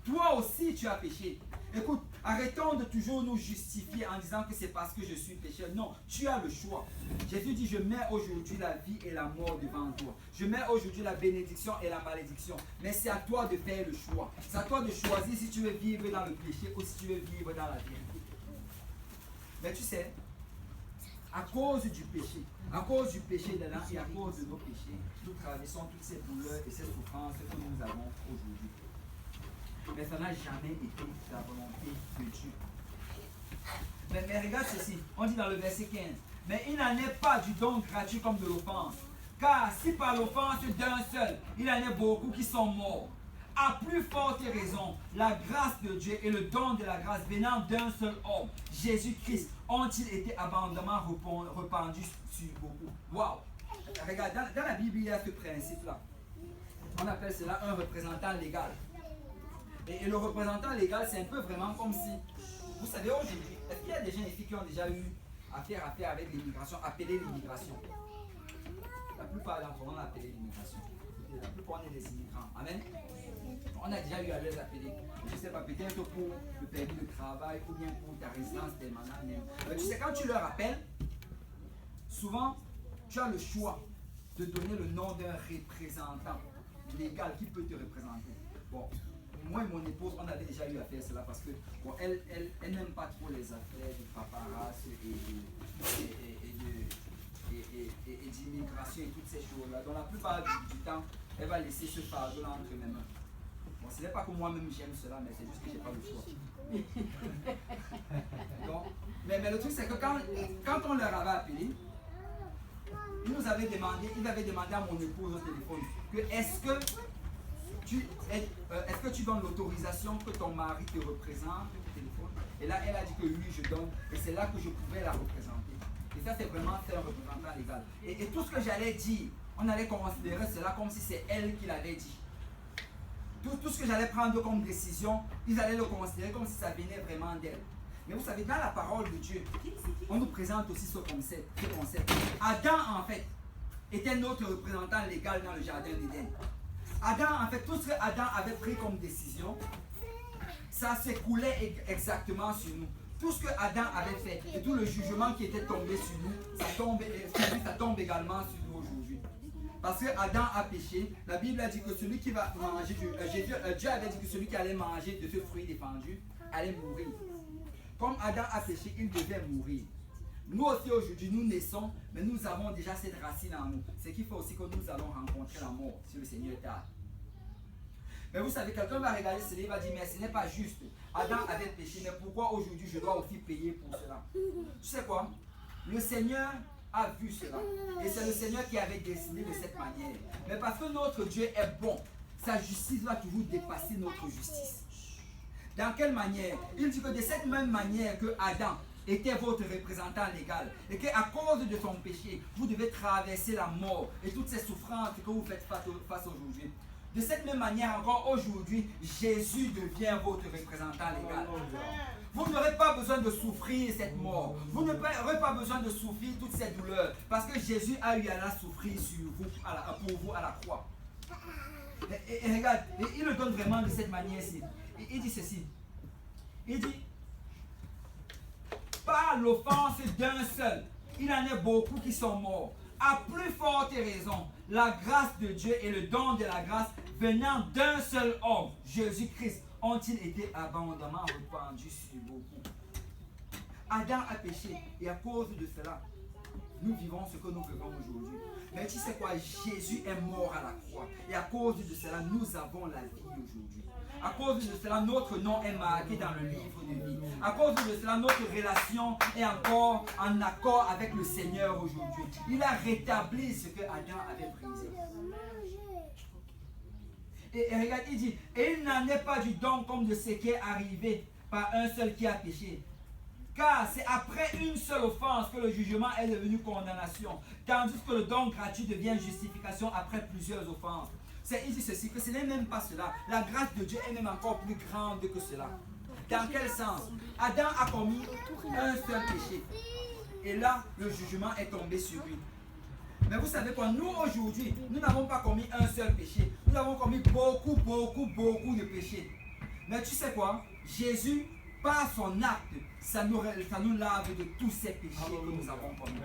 Toi aussi tu as péché. Écoute, arrêtons de toujours nous justifier en disant que c'est parce que je suis pécheur. Non, tu as le choix. Jésus dit, je mets aujourd'hui la vie et la mort devant toi. Je mets aujourd'hui la bénédiction et la malédiction. Mais c'est à toi de faire le choix. C'est à toi de choisir si tu veux vivre dans le péché ou si tu veux vivre dans la vérité. Mais tu sais, à cause du péché d'Adam et à cause de nos péchés, nous traversons toutes ces douleurs et ces souffrances que nous avons aujourd'hui. Mais ça n'a jamais été la volonté de Dieu. Mais regarde ceci, on dit dans le verset 15, mais il n'en est pas du don gratuit comme de l'offense. Car si par l'offense d'un seul, il en est beaucoup qui sont morts, à plus forte raison, la grâce de Dieu et le don de la grâce venant d'un seul homme, Jésus-Christ, ont-ils été abondamment répandus sur beaucoup. Waouh! Regarde, dans la Bible, il y a ce principe-là. On appelle cela un représentant légal. Et le représentant légal, c'est un peu vraiment comme si, vous savez, aujourd'hui, est-ce qu'il y a des gens ici qui ont déjà eu affaire avec l'immigration, appeler l'immigration? La plupart d'entre nous ont appelé l'immigration. La plupart on est des immigrants. Amen. On a déjà eu à les appeler. Je ne sais pas, peut-être pour le permis de travail ou bien pour ta résidence permanente. Mais tu sais, quand tu leur appelles, souvent, tu as le choix de donner le nom d'un représentant légal qui peut te représenter. Bon. Moi et mon épouse, on avait déjà eu à faire cela parce que bon, elle n'aime pas trop les affaires de paparazzi et d'immigration et toutes ces choses-là. Donc la plupart du temps, elle va laisser ce fardeau-là entre mes mains. Bon, ce n'est pas que moi-même j'aime cela, mais c'est juste que je n'ai pas le choix. Donc, mais le truc, c'est que quand on leur avait appelé, ils avaient demandé à mon épouse au téléphone que est-ce que tu donnes l'autorisation que ton mari te représente au téléphone? Et là, elle a dit que oui, je donne. Et c'est là que je pouvais la représenter. Et ça, c'est vraiment un représentant légal. Et tout ce que j'allais dire, on allait considérer cela comme si c'est elle qui l'avait dit. Tout ce que j'allais prendre comme décision, ils allaient le considérer comme si ça venait vraiment d'elle. Mais vous savez, dans la parole de Dieu, on nous présente aussi ce concept. Adam, en fait, était notre représentant légal dans le jardin d'Éden. Adam, en fait, tout ce que Adam avait pris comme décision, ça s'écoulait exactement sur nous. Tout ce que Adam avait fait et tout le jugement qui était tombé sur nous, ça tombe également sur nous aujourd'hui. Parce que Adam a péché, la Bible a dit que celui qui va manger, Dieu avait dit que celui qui allait manger de ce fruit défendu allait mourir. Comme Adam a péché, il devait mourir. Nous aussi aujourd'hui, nous naissons, mais nous avons déjà cette racine en nous. Ce qui fait aussi que nous allons rencontrer la mort si le Seigneur tarde. Mais vous savez, quelqu'un va regarder cela, il va dire, mais ce n'est pas juste. Adam avait péché, mais pourquoi aujourd'hui je dois aussi payer pour cela? Tu sais quoi? Le Seigneur a vu cela. Et c'est le Seigneur qui avait décidé de cette manière. Mais parce que notre Dieu est bon, sa justice va toujours dépasser notre justice. Dans quelle manière? Il dit que de cette même manière que Adam était votre représentant légal et qu'à cause de son péché, vous devez traverser la mort et toutes ces souffrances que vous faites face aujourd'hui. De cette même manière encore aujourd'hui, Jésus devient votre représentant légal. Vous n'aurez pas besoin de souffrir cette mort. Vous n'aurez pas besoin de souffrir toutes ces douleurs parce que Jésus a eu à la souffrir sur vous, pour vous à la croix. Et regarde, il le donne vraiment de cette manière-ci. Il dit ceci. Il dit, par l'offense d'un seul, il en est beaucoup qui sont morts. À plus forte raison, la grâce de Dieu et le don de la grâce venant d'un seul homme, Jésus-Christ, ont-ils été abondamment répandus sur beaucoup. Adam a péché et à cause de cela, nous vivons ce que nous vivons aujourd'hui. Mais tu sais quoi? Jésus est mort à la croix. Et à cause de cela, nous avons la vie aujourd'hui. À cause de cela, notre nom est marqué dans le livre de vie. À cause de cela, notre relation est encore en accord avec le Seigneur aujourd'hui. Il a rétabli ce que Adam avait brisé. Et regarde, il dit, et il n'en est pas du don comme de ce qui est arrivé par un seul qui a péché. Car c'est après une seule offense que le jugement est devenu condamnation, tandis que le don gratuit devient justification après plusieurs offenses. Il dit ceci, que ce n'est même pas cela. La grâce de Dieu est même encore plus grande que cela. Dans quel sens? Adam a commis un seul péché. Et là, le jugement est tombé sur lui. Mais vous savez quoi? Nous aujourd'hui, nous n'avons pas commis un seul péché. Nous avons commis beaucoup de péchés. Mais tu sais quoi? Jésus, par son acte, ça nous lave de tous ces péchés que nous avons commis.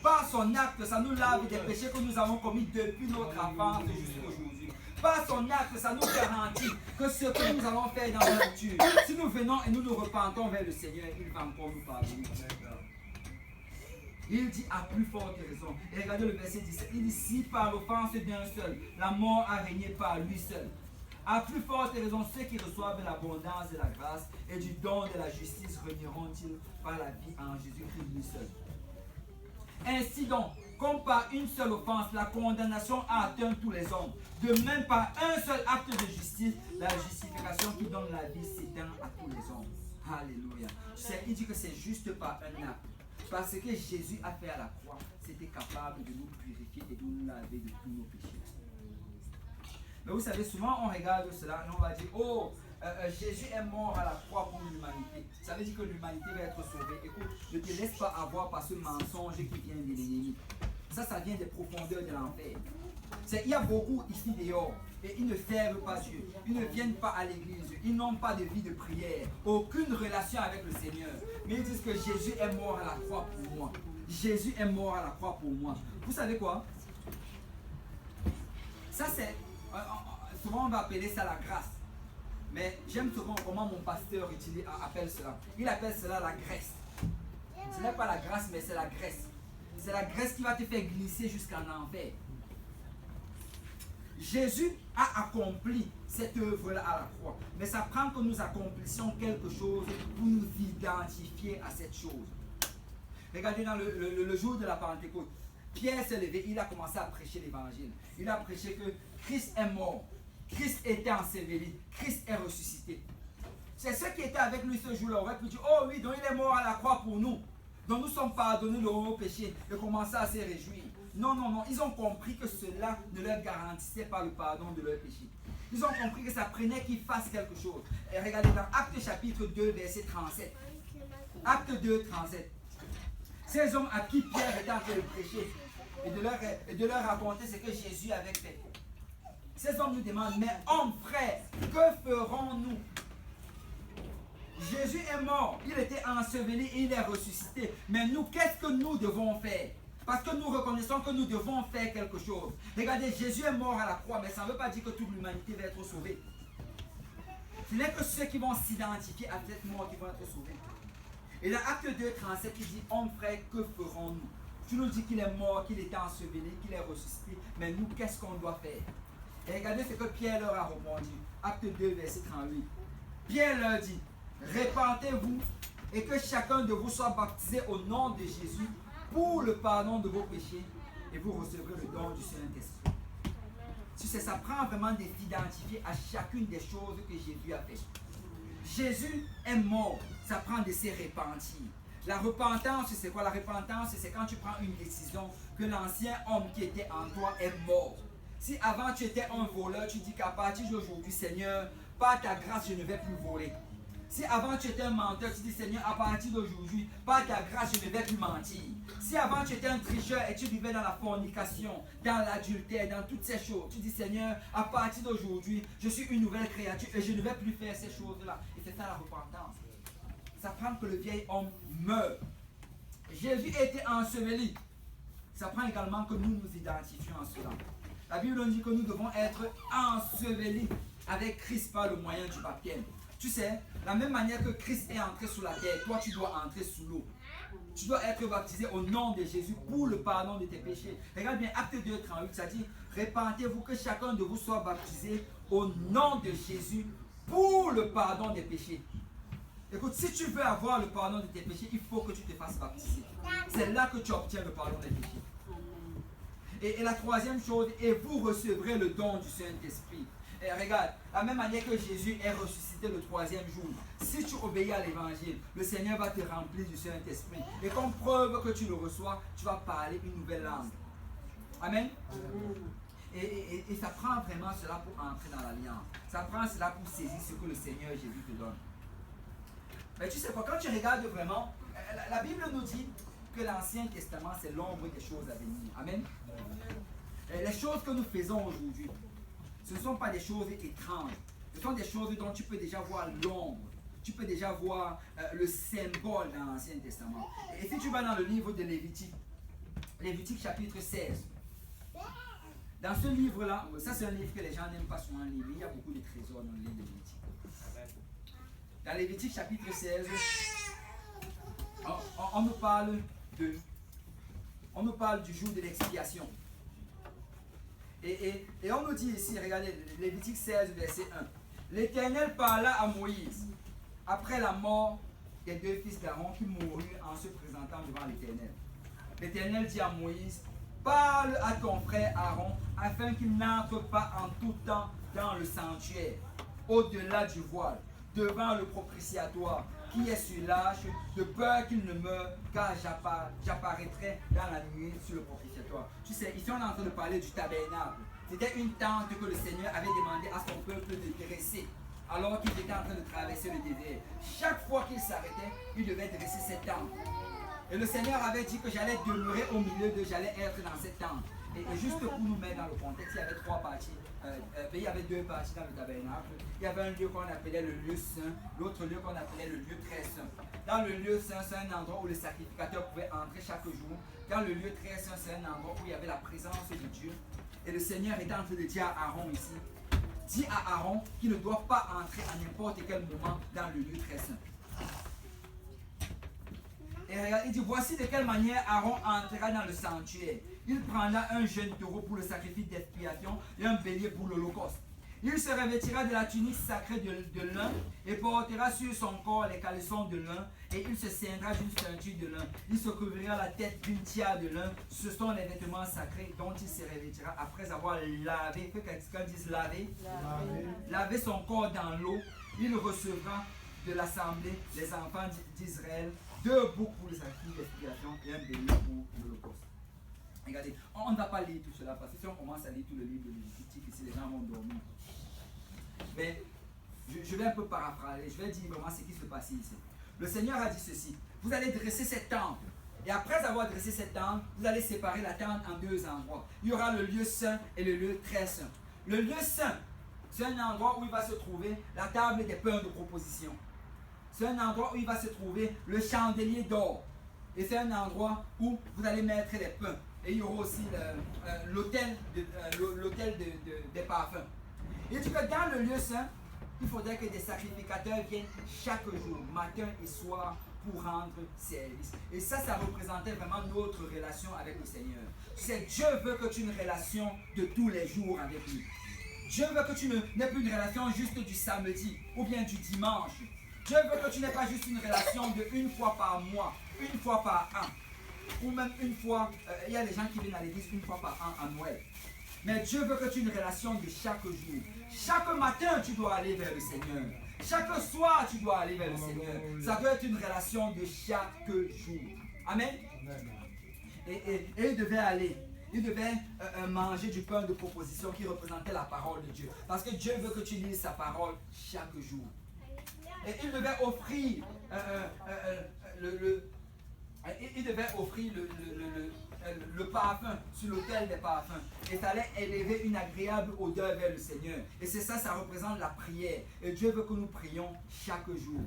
Par son acte, ça nous lave des péchés que nous avons commis depuis notre enfance jusqu'à aujourd'hui. Par son acte, ça nous garantit que ce que nous allons faire dans la nature, si nous venons et nous nous repentons vers le Seigneur, il va encore nous pardonner. Il dit à plus forte raison. Et regardez le verset 17. Il dit, si par l'offense d'un seul, la mort a régné par lui seul. À plus forte raison, ceux qui reçoivent l'abondance de la grâce et du don de la justice régneront-ils par la vie en Jésus-Christ lui seul. Ainsi donc, comme par une seule offense, la condamnation a atteint tous les hommes, de même par un seul acte de justice, la justification qui donne la vie s'étend à tous les hommes. Alléluia. Il dit que c'est juste par un acte. Parce que Jésus a fait à la croix, c'était capable de nous purifier et de nous laver de tous nos péchés. Mais vous savez, souvent on regarde cela et on va dire, oh, Jésus est mort à la croix pour l'humanité. Ça veut dire que l'humanité va être sauvée. Écoute, ne te laisse pas avoir par ce mensonge qui vient de l'ennemi. Ça vient des profondeurs de l'enfer. Il y a beaucoup ici dehors et ils ne servent pas Dieu. Ils ne viennent pas à l'église. Ils n'ont pas de vie de prière. Aucune relation avec le Seigneur. Mais ils disent que Jésus est mort à la croix pour moi. Jésus est mort à la croix pour moi. Vous savez quoi? Ça c'est... souvent on va appeler ça la grâce. Mais j'aime souvent comment mon pasteur appelle cela. Il appelle cela la graisse. Ce n'est pas la grâce, mais c'est la graisse. C'est la graisse qui va te faire glisser jusqu'en enfer. Jésus a accompli cette œuvre-là à la croix. Mais ça prend que nous accomplissions quelque chose pour nous identifier à cette chose. Regardez dans le jour de la Pentecôte, Pierre s'est levé, il a commencé à prêcher l'évangile. Il a prêché que Christ est mort, Christ était enseveli, Christ est ressuscité. C'est ceux qui étaient avec lui ce jour-là auraient pu dire, oh oui, donc il est mort à la croix pour nous. Donc nous sommes pardonnés de nos péchés et commencer à se réjouir. Non, non, non, ils ont compris que cela ne leur garantissait pas le pardon de leurs péchés. Ils ont compris que ça prenait qu'ils fassent quelque chose. Et regardez dans Actes chapitre 2, verset 37. Acte 2, 37. Ces hommes à qui Pierre était en train de prêcher et de leur raconter ce que Jésus avait fait. Ces hommes nous demandent, mais hommes, frères, que ferons-nous? Jésus est mort, il était enseveli et il est ressuscité. Mais nous, qu'est-ce que nous devons faire? Parce que nous reconnaissons que nous devons faire quelque chose. Regardez, Jésus est mort à la croix, mais ça ne veut pas dire que toute l'humanité va être sauvée. Ce n'est que ceux qui vont s'identifier à cette mort qui vont être sauvés. Et dans Acte 2, 37, il dit, hommes, frères, que ferons-nous? Tu nous dis qu'il est mort, qu'il était enseveli, qu'il est ressuscité. Mais nous, qu'est-ce qu'on doit faire? Et regardez ce que Pierre leur a répondu. Acte 2, verset 38. Pierre leur dit, répentez-vous et que chacun de vous soit baptisé au nom de Jésus pour le pardon de vos péchés et vous recevrez le don du Saint-Esprit. Tu sais, ça prend vraiment de t'identifier à chacune des choses que Jésus a fait. Jésus est mort, ça prend de se repentir. La repentance, c'est quoi? La repentance, c'est quand tu prends une décision que l'ancien homme qui était en toi est mort. Si avant tu étais un voleur, tu dis qu'à partir d'aujourd'hui, Seigneur, par ta grâce, je ne vais plus voler. Si avant tu étais un menteur, tu dis Seigneur, à partir d'aujourd'hui, par ta grâce, je ne vais plus mentir. Si avant tu étais un tricheur et tu vivais dans la fornication, dans l'adultère, dans toutes ces choses, tu dis Seigneur, à partir d'aujourd'hui, je suis une nouvelle créature et je ne vais plus faire ces choses-là. Et c'est ça la repentance. Ça prend que le vieil homme meure. Jésus a été enseveli. Ça prend également que nous nous identifions en cela. La Bible nous dit que nous devons être ensevelis avec Christ par le moyen du baptême. Tu sais, la même manière que Christ est entré sous la terre, toi tu dois entrer sous l'eau. Tu dois être baptisé au nom de Jésus pour le pardon de tes péchés. Regarde bien, Acte 2, 38, ça dit, répentez-vous que chacun de vous soit baptisé au nom de Jésus pour le pardon des péchés. Écoute, si tu veux avoir le pardon de tes péchés, il faut que tu te fasses baptiser. C'est là que tu obtiens le pardon des péchés. Et la troisième chose, et vous recevrez le don du Saint-Esprit. Et regarde, la même manière que Jésus est ressuscité le troisième jour, si tu obéis à l'évangile, le Seigneur va te remplir du Saint-Esprit. Et comme preuve que tu le reçois, tu vas parler une nouvelle langue. Amen. Et ça prend vraiment cela pour entrer dans l'alliance. Ça prend cela pour saisir ce que le Seigneur Jésus te donne. Mais tu sais quoi, quand tu regardes vraiment, la Bible nous dit que l'Ancien Testament, c'est l'ombre des choses à venir. Amen. Et les choses que nous faisons aujourd'hui, ce ne sont pas des choses étranges. Ce sont des choses dont tu peux déjà voir l'ombre. Tu peux déjà voir le symbole dans l'Ancien Testament. Et si tu vas dans le livre de Lévitique, Lévitique chapitre 16, dans ce livre-là, ça c'est un livre que les gens n'aiment pas souvent lire, mais il y a beaucoup de trésors dans le livre de Lévitique. Dans Lévitique chapitre 16, on nous parle du jour de l'expiation. Et on nous dit ici, regardez, Lévitique 16, verset 1. L'Éternel parla à Moïse après la mort des deux fils d'Aaron qui moururent en se présentant devant l'Éternel. L'Éternel dit à Moïse, parle à ton frère Aaron afin qu'il n'entre pas en tout temps dans le sanctuaire, au-delà du voile, devant le propitiatoire qui est sur l'arche, de peur qu'il ne meure, car j'apparaîtrai dans la nuit sur le propitiatoire. Tu sais, ici on est en train de parler du tabernacle. C'était une tente que le Seigneur avait demandé à son peuple de dresser alors qu'il était en train de traverser le désert. Chaque fois qu'il s'arrêtait, il devait dresser cette tente. Et le Seigneur avait dit que j'allais demeurer au milieu d'eux, j'allais être dans cette tente. Et juste pour nous mettre dans le contexte, il y avait trois parties. Il y avait deux parties dans le tabernacle. Il y avait un lieu qu'on appelait le lieu saint, l'autre lieu qu'on appelait le lieu très saint. Dans le lieu saint, c'est un endroit où les sacrificateurs pouvaient entrer chaque jour. Dans le lieu très saint, c'est un endroit où il y avait la présence de Dieu. Et le Seigneur était en train de dire à Aaron ici, dis à Aaron qu'il ne doit pas entrer à n'importe quel moment dans le lieu très saint. Et regarde, il dit, voici de quelle manière Aaron entrera dans le sanctuaire. Il prendra un jeune taureau pour le sacrifice d'expiation et un bélier pour l'holocauste. Il se revêtira de la tunique sacrée de lin et portera sur son corps les caleçons de lin et il se ceindra d'une ceinture de lin. Il se couvrira la tête d'une tiare de lin. Ce sont les vêtements sacrés dont il se revêtira après avoir lavé, que quelqu'un dise laver son corps dans l'eau. Il recevra de l'assemblée les enfants d'Israël, 2 boucs pour le sacrifice d'expiation et un bélier pour l'holocauste. Regardez, on ne va pas lire tout cela parce que si on commence à lire tout le livre de Lévitique, ici les gens vont dormir. Mais je vais un peu paraphraser, je vais dire vraiment ce qui se passe ici. Le Seigneur a dit ceci, vous allez dresser cette tente. Et après avoir dressé cette tente, vous allez séparer la tente en 2 endroits. Il y aura le lieu saint et le lieu très saint. Le lieu saint, c'est un endroit où il va se trouver la table des pains de proposition. C'est un endroit où il va se trouver le chandelier d'or. Et c'est un endroit où vous allez mettre les pains. Et il y aura aussi l'autel des parfums. Et tu vois, dans le lieu saint, il faudrait que des sacrificateurs viennent chaque jour, matin et soir, pour rendre service. Et ça représentait vraiment notre relation avec le Seigneur. C'est Dieu veut que tu aies une relation de tous les jours avec lui. Dieu veut que tu n'aies plus une relation juste du samedi ou bien du dimanche. Dieu veut que tu n'aies pas juste une relation de une fois par mois, une fois par an. Ou même une fois, il y a des gens qui viennent à l'église une fois par an à Noël. Mais Dieu veut que tu aies une relation de chaque jour. Chaque matin, tu dois aller vers le Seigneur. Chaque soir, tu dois aller vers le Seigneur. Ça doit être une relation de chaque jour. Amen. Et il devait aller. Il devait manger du pain de proposition qui représentait la parole de Dieu. Parce que Dieu veut que tu lises sa parole chaque jour. Et il devait offrir il devait offrir le parfum sur l'autel des parfums. Et ça allait élever une agréable odeur vers le Seigneur. Et c'est ça, ça représente la prière. Et Dieu veut que nous prions chaque jour.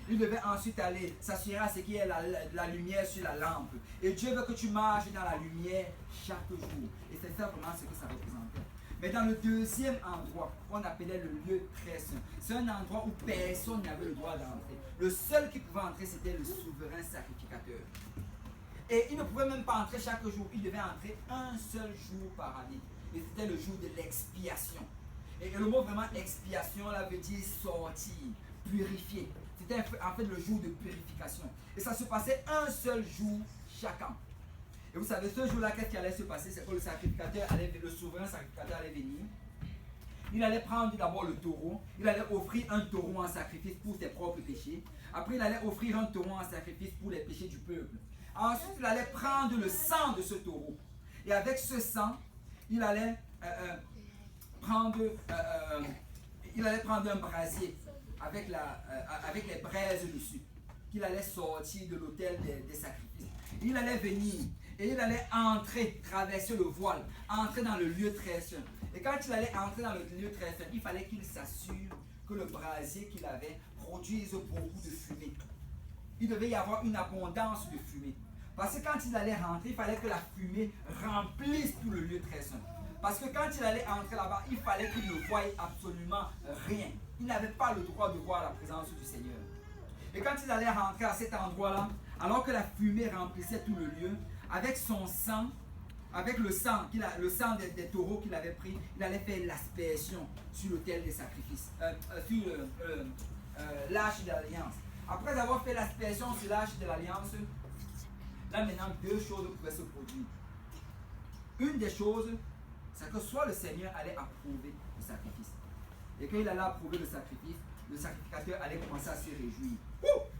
Il devait ensuite aller s'assurer à ce qu'il y ait la lumière sur la lampe. Et Dieu veut que tu marches dans la lumière chaque jour. Et c'est ça vraiment ce que ça représentait. Mais dans le deuxième endroit, qu'on appelait le lieu très saint, c'est un endroit où personne n'avait le droit d'entrer. Le seul qui pouvait entrer, c'était le souverain sacrificateur. Et il ne pouvait même pas entrer chaque jour. Il devait entrer un seul jour par année. Et c'était le jour de l'expiation. Et le mot vraiment expiation là veut dire sortir, purifier. C'était en fait le jour de purification. Et ça se passait un seul jour chaque an. Et vous savez, ce jour-là, qu'est-ce qui allait se passer? C'est que le souverain sacrificateur allait venir. Il allait prendre d'abord le taureau. Il allait offrir un taureau en sacrifice pour ses propres péchés. Après, il allait offrir un taureau en sacrifice pour les péchés du peuple. Ensuite, il allait prendre le sang de ce taureau. Et avec ce sang, il allait prendre un brasier avec les braises dessus, qu'il allait sortir de l'autel des sacrifices. Il allait venir et il allait entrer, traverser le voile, entrer dans le lieu très saint. Et quand il allait entrer dans le lieu très saint, il fallait qu'il s'assure que le brasier qu'il avait produise beaucoup de fumée. Il devait y avoir une abondance de fumée. Parce que quand il allait rentrer, il fallait que la fumée remplisse tout le lieu très saint. Parce que quand il allait entrer là-bas, il fallait qu'il ne voie absolument rien. Il n'avait pas le droit de voir la présence du Seigneur. Et quand il allait rentrer à cet endroit-là, alors que la fumée remplissait tout le lieu, avec son sang, avec le sang des taureaux qu'il avait pris, il allait faire l'aspersion sur l'autel des sacrifices, sur l'arche de l'alliance. Après avoir fait l'aspersion sur l'arche de l'alliance, là maintenant deux choses pouvaient se produire. Une des choses, c'est que soit le Seigneur allait approuver le sacrifice. Et quand il allait approuver le sacrifice, le sacrificateur allait commencer à se réjouir.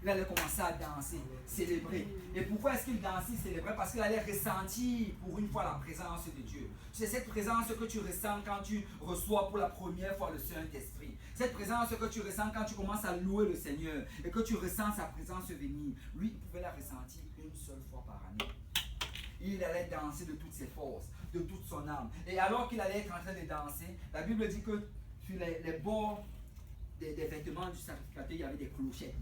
Il allait commencer à danser, célébrer. Et pourquoi est-ce qu'il dansait, célébrait? Parce qu'il allait ressentir pour une fois la présence de Dieu. C'est cette présence que tu ressens quand tu reçois pour la première fois le Saint-Esprit. Cette présence que tu ressens quand tu commences à louer le Seigneur et que tu ressens sa présence venir. Lui, il pouvait la ressentir une seule fois par année. Il allait danser de toutes ses forces, de toute son âme. Et alors qu'il allait être en train de danser, la Bible dit que sur les bords des vêtements du sacrificateur, il y avait des clochettes.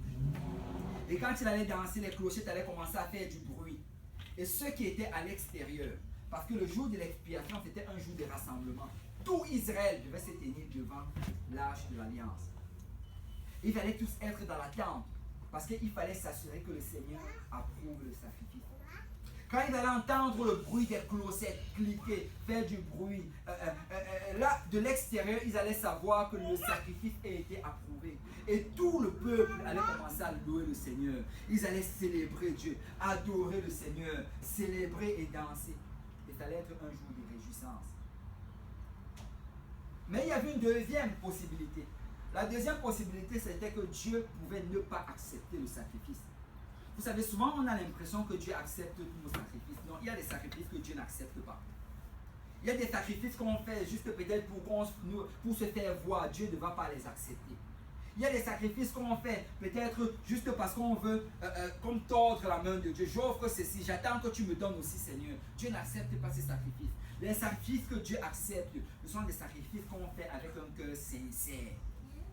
Et quand il allait danser, les clochettes allaient commencer à faire du bruit. Et ceux qui étaient à l'extérieur, parce que le jour de l'expiation, c'était un jour de rassemblement. Tout Israël devait se tenir devant l'arche de l'Alliance. Ils allaient tous être dans la tente, parce qu'il fallait s'assurer que le Seigneur approuve le sacrifice. Quand ils allaient entendre le bruit des clochettes cliquer, faire du bruit, là, de l'extérieur, ils allaient savoir que le sacrifice a été approuvé. Et tout le peuple allait commencer à louer le Seigneur. Ils allaient célébrer Dieu, adorer le Seigneur, célébrer et danser. Et ça allait être un jour de réjouissance. Mais il y avait une deuxième possibilité. La deuxième possibilité, c'était que Dieu pouvait ne pas accepter le sacrifice. Vous savez, souvent on a l'impression que Dieu accepte tous nos sacrifices. Non, il y a des sacrifices que Dieu n'accepte pas. Il y a des sacrifices qu'on fait juste peut-être pour se faire voir. Dieu ne va pas les accepter. Il y a des sacrifices qu'on fait peut-être juste parce qu'on veut comme tordre la main de Dieu. J'offre ceci, j'attends que tu me donnes aussi, Seigneur. Dieu n'accepte pas ces sacrifices. Les sacrifices que Dieu accepte, ce sont des sacrifices qu'on fait avec un cœur sincère.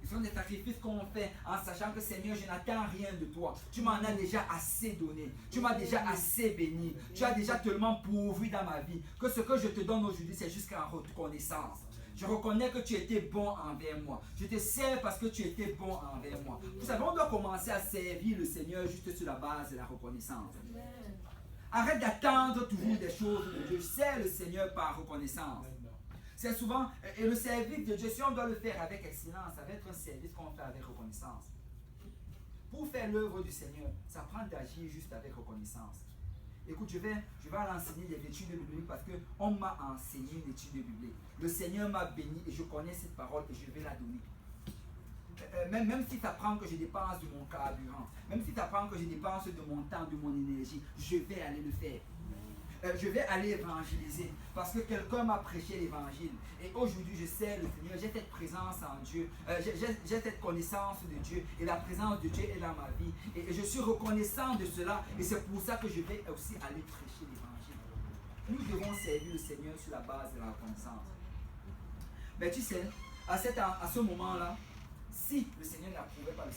Ce sont des sacrifices qu'on fait en sachant que Seigneur, je n'attends rien de toi. Tu m'en as déjà assez donné. Tu m'as déjà assez béni. Tu as déjà tellement pourvu dans ma vie que ce que je te donne aujourd'hui, c'est jusqu'en reconnaissance. Je reconnais que tu étais bon envers moi. Je te sers parce que tu étais bon envers moi. Vous savez, on doit commencer à servir le Seigneur juste sur la base de la reconnaissance. Arrête d'attendre toujours des choses de Dieu. Sers le Seigneur par reconnaissance. C'est souvent, et le service de Dieu, si on doit le faire avec excellence, ça va être un service qu'on fait avec reconnaissance. Pour faire l'œuvre du Seigneur, ça prend d'agir juste avec reconnaissance. Écoute, je vais enseigner des études bibliques parce qu'on m'a enseigné une étude biblique. Le Seigneur m'a béni et je connais cette parole et je vais la donner. Même si ça prend que je dépense de mon carburant, même si ça prend que je dépense de mon temps, de mon énergie, je vais aller le faire. Je vais aller évangéliser parce que quelqu'un m'a prêché l'évangile. Et aujourd'hui, je sais le Seigneur, j'ai cette présence en Dieu, j'ai cette connaissance de Dieu et la présence de Dieu est dans ma vie. Et je suis reconnaissant de cela et c'est pour ça que je vais aussi aller prêcher l'évangile. Nous devons servir le Seigneur sur la base de la reconnaissance. Mais tu sais, à ce moment-là, si le Seigneur n'approuvait pas le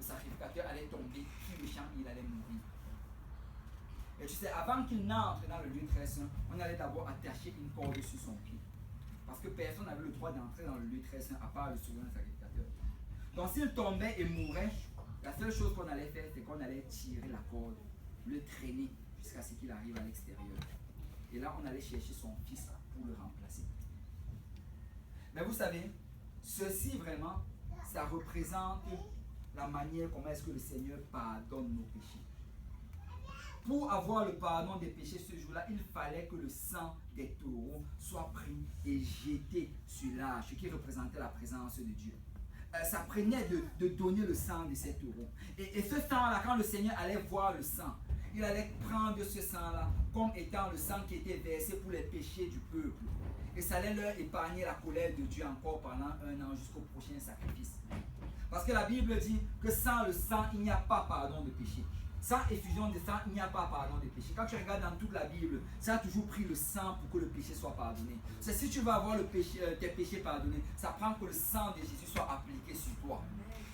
sacrificateur allait tomber sur le champ, il allait mourir. Et tu sais, avant qu'il n'entre dans le lieu très saint, on allait d'abord attacher une corde sur son pied. Parce que personne n'avait le droit d'entrer dans le lieu très saint à part le souverain sacrificateur. Donc s'il tombait et mourait, la seule chose qu'on allait faire, c'est qu'on allait tirer la corde, le traîner jusqu'à ce qu'il arrive à l'extérieur. Et là, on allait chercher son fils pour le remplacer. Mais vous savez, ceci vraiment, ça représente la manière comment est-ce que le Seigneur pardonne nos péchés. Pour avoir le pardon des péchés ce jour-là, il fallait que le sang des taureaux soit pris et jeté sur l'arche, ce qui représentait la présence de Dieu. Ça prenait de donner le sang de ces taureaux. Et ce sang-là, quand le Seigneur allait voir le sang, il allait prendre ce sang-là comme étant le sang qui était versé pour les péchés du peuple. Et ça allait leur épargner la colère de Dieu encore pendant 1 an jusqu'au prochain sacrifice. Parce que la Bible dit que sans le sang, il n'y a pas pardon de péché. Sans effusion de sang, il n'y a pas pardon de péché. Quand tu regardes dans toute la Bible, ça a toujours pris le sang pour que le péché soit pardonné. C'est si tu veux avoir tes péchés pardonnés, ça prend que le sang de Jésus soit appliqué sur toi.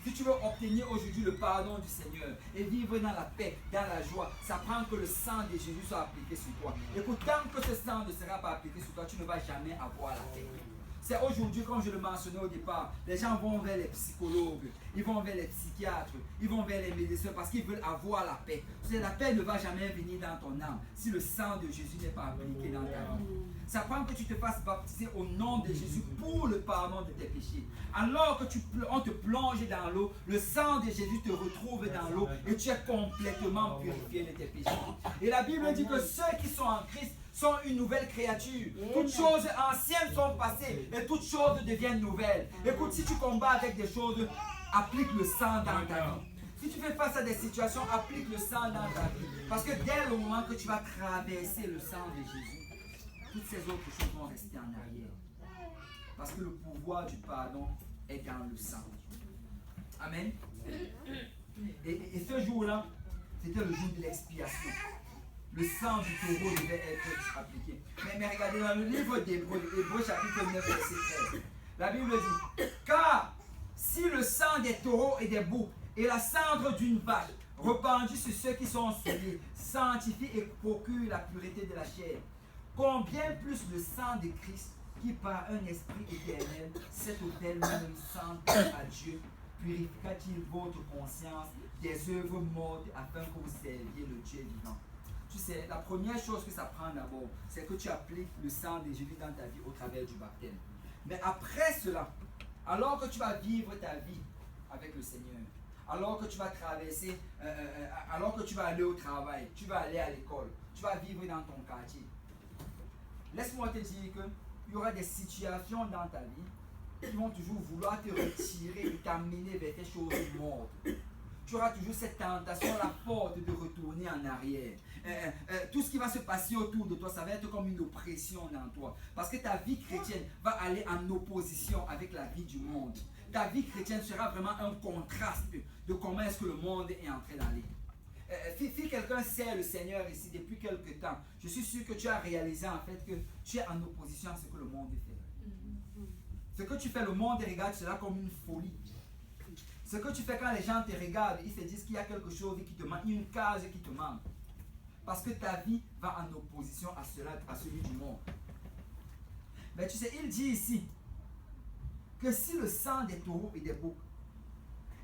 Si tu veux obtenir aujourd'hui le pardon du Seigneur et vivre dans la paix, dans la joie, ça prend que le sang de Jésus soit appliqué sur toi. Écoute, tant que ce sang ne sera pas appliqué sur toi, tu ne vas jamais avoir la paix. C'est aujourd'hui, comme je le mentionnais au départ, les gens vont vers les psychologues, ils vont vers les psychiatres, ils vont vers les médecins parce qu'ils veulent avoir la paix. La paix ne va jamais venir dans ton âme si le sang de Jésus n'est pas appliqué dans ta vie. Ça prend que tu te fasses baptiser au nom de Jésus pour le pardon de tes péchés. Alors que on te plonge dans l'eau, le sang de Jésus te retrouve dans l'eau et tu es complètement purifié de tes péchés. Et la Bible dit que ceux qui sont en Christ sont une nouvelle créature. Toutes choses anciennes sont passées et toutes choses deviennent nouvelles. Écoute, si tu combats avec des choses, applique le sang dans ta vie. Si tu fais face à des situations, applique le sang dans ta vie. Parce que dès le moment que tu vas traverser le sang de Jésus, toutes ces autres choses vont rester en arrière. Parce que le pouvoir du pardon est dans le sang. Amen. Et ce jour-là, c'était le jour de l'expiation. Le sang du taureau devait être appliqué. Mais regardez dans le livre d'Hébreux, Hébreux chapitre 9, verset 13. La Bible dit, car si le sang des taureaux et des boucs et la cendre d'une vache répandue sur ceux qui sont souillés sanctifie et procure la pureté de la chair, combien plus le sang de Christ qui par un esprit éternel cet autel même sang à Dieu purifiera-t-il votre conscience des œuvres mortes afin que vous serviez le Dieu vivant. Tu sais, la première chose que ça prend d'abord, c'est que tu appliques le sang de Jésus dans ta vie au travers du baptême. Mais après cela, alors que tu vas vivre ta vie avec le Seigneur, alors que tu vas traverser, alors que tu vas aller au travail, tu vas aller à l'école, tu vas vivre dans ton quartier, laisse-moi te dire qu'il y aura des situations dans ta vie qui vont toujours vouloir te retirer et t'amener vers des choses mortes. Tu auras toujours cette tentation, la forte de retourner en arrière. Tout ce qui va se passer autour de toi, ça va être comme une oppression dans toi. Parce que ta vie chrétienne va aller en opposition avec la vie du monde. Ta vie chrétienne sera vraiment un contraste de comment est-ce que le monde est en train d'aller. Si quelqu'un sait le Seigneur ici depuis quelque temps, je suis sûr que tu as réalisé en fait que tu es en opposition à ce que le monde fait. Ce que tu fais, le monde regarde cela comme une folie. Ce que tu fais quand les gens te regardent, ils se disent qu'il y a quelque chose qui te manque, une case qui te manque. Parce que ta vie va en opposition à cela, à celui du monde. Mais tu sais, il dit ici que si le sang des taureaux et des boucs,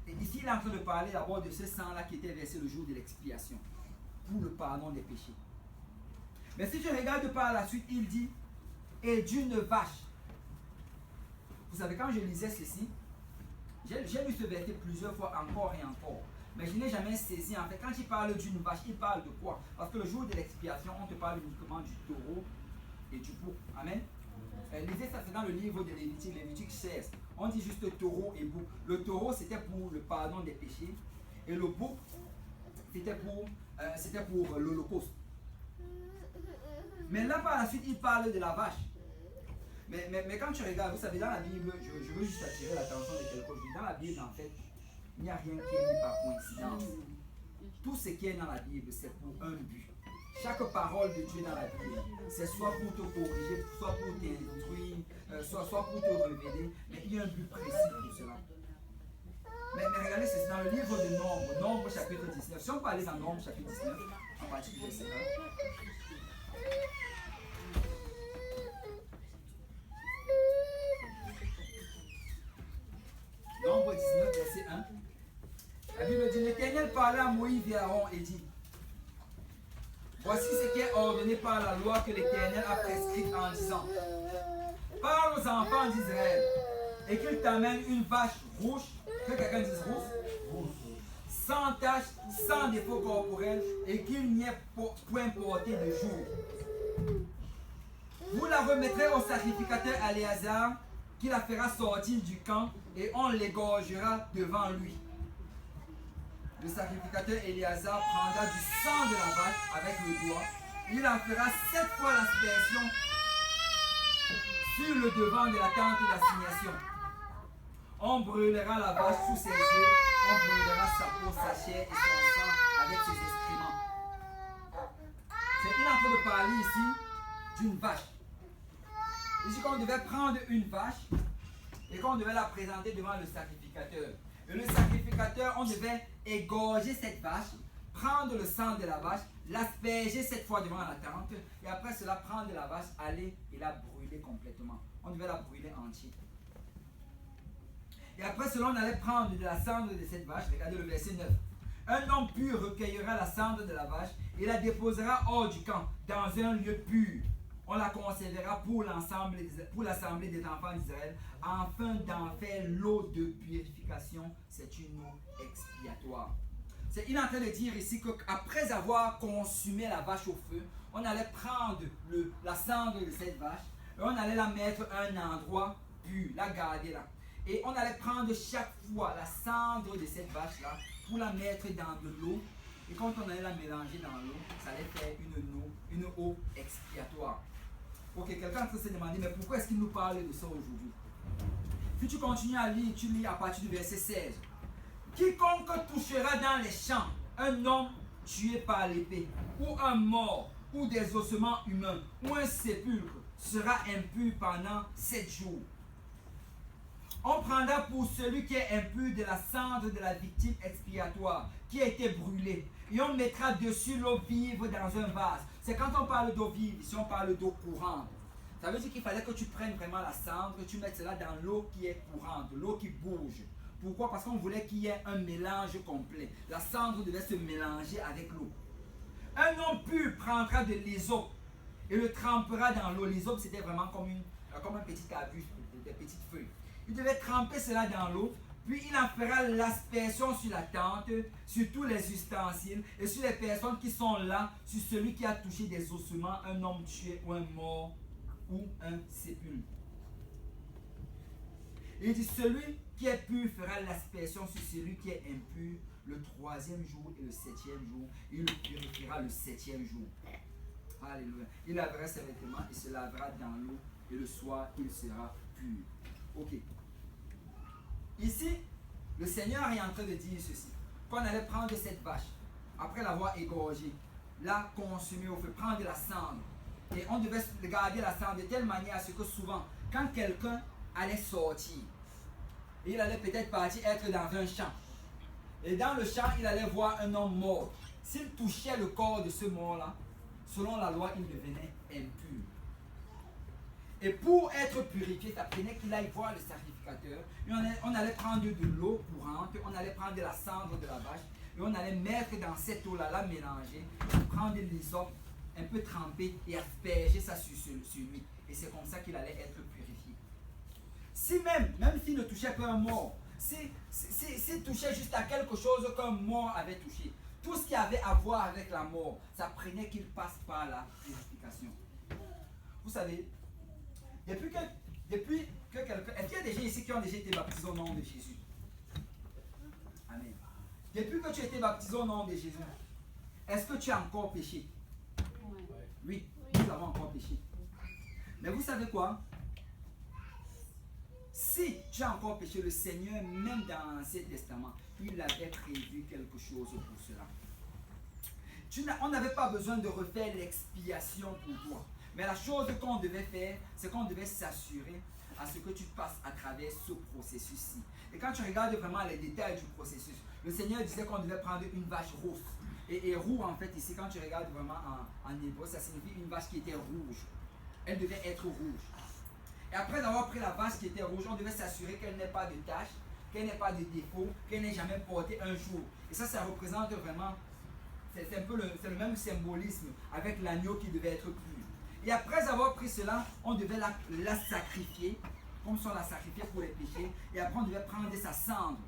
et ici il est en train de parler d'abord de ce sang-là qui était versé le jour de l'expiation, pour le pardon des péchés. Mais si tu regardes par la suite, il dit et d'une vache. Vous savez, quand je lisais ceci, j'ai lu ce verset plusieurs fois encore et encore. Mais je n'ai jamais saisi. En fait, quand il parle d'une vache, il parle de quoi? Parce que le jour de l'expiation, on te parle uniquement du taureau et du bouc. Amen. Lisez ça, c'est dans le livre de Lévitique, Lévitique 16. On dit juste taureau et bouc. Le taureau, c'était pour le pardon des péchés. Et le bouc, c'était pour l'holocauste. Mais là, par la suite, il parle de la vache. Mais quand tu regardes, vous savez, dans la Bible, je veux juste attirer l'attention de quelque chose. Dans la Bible, en fait, il n'y a rien qui est mis par coïncidence. Tout ce qui est dans la Bible, c'est pour un but. Chaque parole de Dieu dans la Bible, c'est soit pour te corriger, soit pour t'instruire, soit pour te révéler, mais il y a un but précis pour cela. Mais regardez, c'est dans le livre de Nombre, Nombre chapitre 19. Si on peut aller dans Nombre chapitre 19, en partir du verset 1. Nombre 19, verset 1. La Bible dit, l'Éternel parla à Moïse et à Aaron et dit, voici ce qui est ordonné par la loi que l'Éternel a prescrite en disant, parle aux enfants d'Israël et qu'ils t'amènent une vache rouge, que quelqu'un dise rouge, sans tache, sans défaut corporel et qu'il n'y ait point porté de jour. Vous la remettrez au sacrificateur Éléazar qui la fera sortir du camp et on l'égorgera devant lui. Le sacrificateur Éléazar prendra du sang de la vache avec le doigt. Il en fera 7 fois l'aspersion sur le devant de la tente d'assignation. On brûlera la vache sous ses yeux, on brûlera sa peau, sa chair et son sang avec ses excréments. Il est en train de parler ici d'une vache. Il dit qu'on devait prendre une vache et qu'on devait la présenter devant le sacrificateur. Et le sacrificateur, on devait égorger cette vache, prendre le sang de la vache, l'asperger 7 fois devant la tente, et après cela, prendre la vache, aller et la brûler complètement. On devait la brûler entière. Et après cela, on allait prendre de la cendre de cette vache, regardez le verset 9. Un homme pur recueillera la cendre de la vache et la déposera hors du camp, dans un lieu pur. On la conservera pour l'assemblée des enfants d'Israël, afin d'en faire l'eau de purification. C'est une eau expiatoire. Il est en train de dire ici qu'après avoir consumé la vache au feu, on allait prendre la cendre de cette vache et on allait la mettre à un endroit pur, la garder là. Et on allait prendre chaque fois la cendre de cette vache-là pour la mettre dans de l'eau. Et quand on allait la mélanger dans l'eau, ça allait faire une eau expiatoire. Ok, quelqu'un peut se demander, mais pourquoi est-ce qu'il nous parle de ça aujourd'hui? Si tu continues à lire, tu lis à partir du verset 16. Quiconque touchera dans les champs un homme tué par l'épée, ou un mort, ou des ossements humains, ou un sépulcre, sera impur pendant 7 jours. On prendra pour celui qui est impur de la cendre de la victime expiatoire qui a été brûlée. Et on mettra dessus l'eau vive dans un vase. C'est quand on parle d'eau vive, ici on parle d'eau courante. Ça veut dire qu'il fallait que tu prennes vraiment la cendre, que tu mettes cela dans l'eau qui est courante, l'eau qui bouge. Pourquoi? Parce qu'on voulait qu'il y ait un mélange complet. La cendre devait se mélanger avec l'eau. Un homme pur prendra de l'hysope et le trempera dans l'eau. L'hysope, c'était vraiment comme un petit arbuste, des petites feuilles. Il devait tremper cela dans l'eau, puis il en fera l'aspersion sur la tente, sur tous les ustensiles et sur les personnes qui sont là, sur celui qui a touché des ossements, un homme tué ou un mort ou un sépulcre. Il dit, celui qui est pur fera l'aspersion sur celui qui est impur le 3e jour et le 7e jour. Il le purifiera le 7e jour. Alléluia. Il lavera ses vêtements et se lavera dans l'eau et le soir il sera pur. Ok. Ici, le Seigneur est en train de dire ceci. Qu'on allait prendre cette vache, après l'avoir égorgée, la consumer au feu, prendre de la cendre. Et on devait garder la cendre de telle manière à ce que souvent, quand quelqu'un allait sortir, il allait peut-être partir être dans un champ. Et dans le champ, il allait voir un homme mort. S'il touchait le corps de ce mort-là, selon la loi, il devenait impur. Et pour être purifié, ça prenait qu'il aille voir le sacrificateur. Et on allait prendre de l'eau courante, on allait prendre de la cendre de la vache, et on allait mettre dans cette eau-là, la mélanger, prendre l'hysope, un peu trempé, et asperger ça sur lui. Et c'est comme ça qu'il allait être purifié. Si même s'il ne touchait pas un mort, s'il touchait juste à quelque chose qu'un mort avait touché, tout ce qui avait à voir avec la mort, ça prenait qu'il passe par la purification. Vous savez, depuis que quelqu'un... Est-ce qu'il y a des gens ici qui ont déjà été baptisés au nom de Jésus? Amen. Depuis que tu as été baptisé au nom de Jésus, est-ce que tu as encore péché? Oui, nous avons encore péché. Mais vous savez quoi? Si tu as encore péché, le Seigneur, même dans l'Ancien Testament, il avait prévu quelque chose pour cela. On n'avait pas besoin de refaire l'expiation pour toi. Mais la chose qu'on devait faire, c'est qu'on devait s'assurer à ce que tu passes à travers ce processus-ci. Et quand tu regardes vraiment les détails du processus, le Seigneur disait qu'on devait prendre une vache rousse. Et roux, en fait, ici, quand tu regardes vraiment en hébreu, ça signifie une vache qui était rouge. Elle devait être rouge. Et après avoir pris la vache qui était rouge, on devait s'assurer qu'elle n'ait pas de taches, qu'elle n'ait pas de défauts, qu'elle n'ait jamais porté un jour. Et ça représente vraiment, c'est le même symbolisme avec l'agneau qui devait être pur. Et après avoir pris cela, on devait la sacrifier, comme si on la sacrifiait pour les péchés. Et après on devait prendre sa cendre.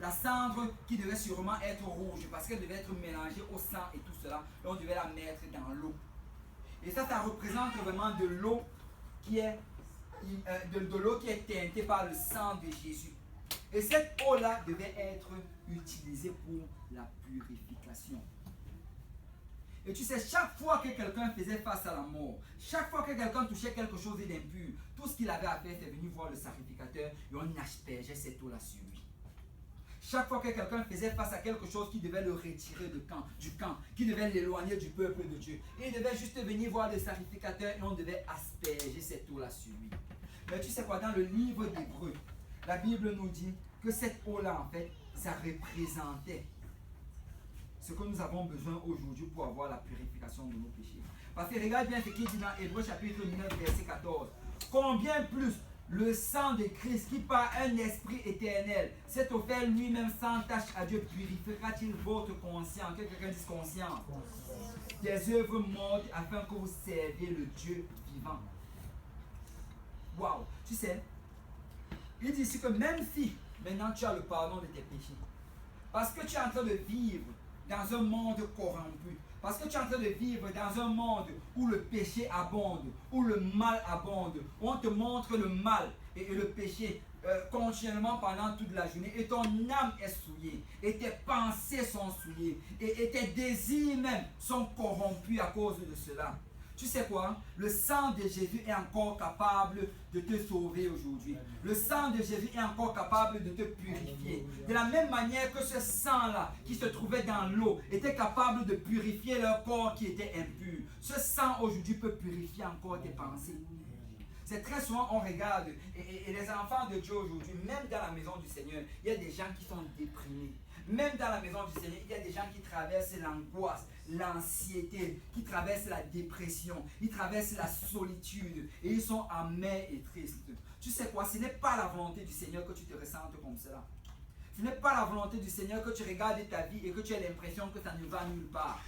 La cendre qui devait sûrement être rouge, parce qu'elle devait être mélangée au sang et tout cela. Et on devait la mettre dans l'eau. Et ça représente vraiment de l'eau qui est de l'eau qui est teintée par le sang de Jésus. Et cette eau-là devait être utilisée pour la purification. Et tu sais, chaque fois que quelqu'un faisait face à la mort, chaque fois que quelqu'un touchait quelque chose d'impur, tout ce qu'il avait à faire, c'est venir voir le sacrificateur et on aspergeait cette eau-là sur lui. Chaque fois que quelqu'un faisait face à quelque chose qui devait le retirer du camp, qui devait l'éloigner du peuple de Dieu, il devait juste venir voir le sacrificateur et on devait asperger cette eau-là sur lui. Mais tu sais quoi, dans le livre d'Hébreux, la Bible nous dit que cette eau-là, en fait, ça représentait ce que nous avons besoin aujourd'hui pour avoir la purification de nos péchés. Parce que regarde bien ce qu'il dit dans Hébreux chapitre 9, verset 14. Combien plus le sang de Christ qui par un esprit éternel s'est offert lui-même sans tache à Dieu purifiera-t-il votre conscience? Que quelqu'un dise conscience. Des œuvres mortes afin que vous serviez le Dieu vivant. Waouh, tu sais, il dit ici que même si maintenant tu as le pardon de tes péchés, parce que tu es en train de vivre dans un monde corrompu, parce que tu es en train de vivre dans un monde où le péché abonde, où le mal abonde, où on te montre le mal et le péché continuellement pendant toute la journée, et ton âme est souillée, et tes pensées sont souillées, et tes désirs même sont corrompus à cause de cela. Tu sais quoi? Le sang de Jésus est encore capable de te sauver aujourd'hui. Le sang de Jésus est encore capable de te purifier. De la même manière que ce sang-là qui se trouvait dans l'eau était capable de purifier leur corps qui était impur. Ce sang aujourd'hui peut purifier encore tes pensées. C'est très souvent on regarde, et les enfants de Dieu aujourd'hui, même dans la maison du Seigneur, il y a des gens qui sont déprimés. Même dans la maison du Seigneur, il y a des gens qui traversent l'angoisse, l'anxiété, qui traversent la dépression, ils traversent la solitude et ils sont amers et tristes. Tu sais quoi, ce n'est pas la volonté du Seigneur que tu te ressentes comme cela. Ce n'est pas la volonté du Seigneur que tu regardes ta vie et que tu aies l'impression que ça ne va nulle part.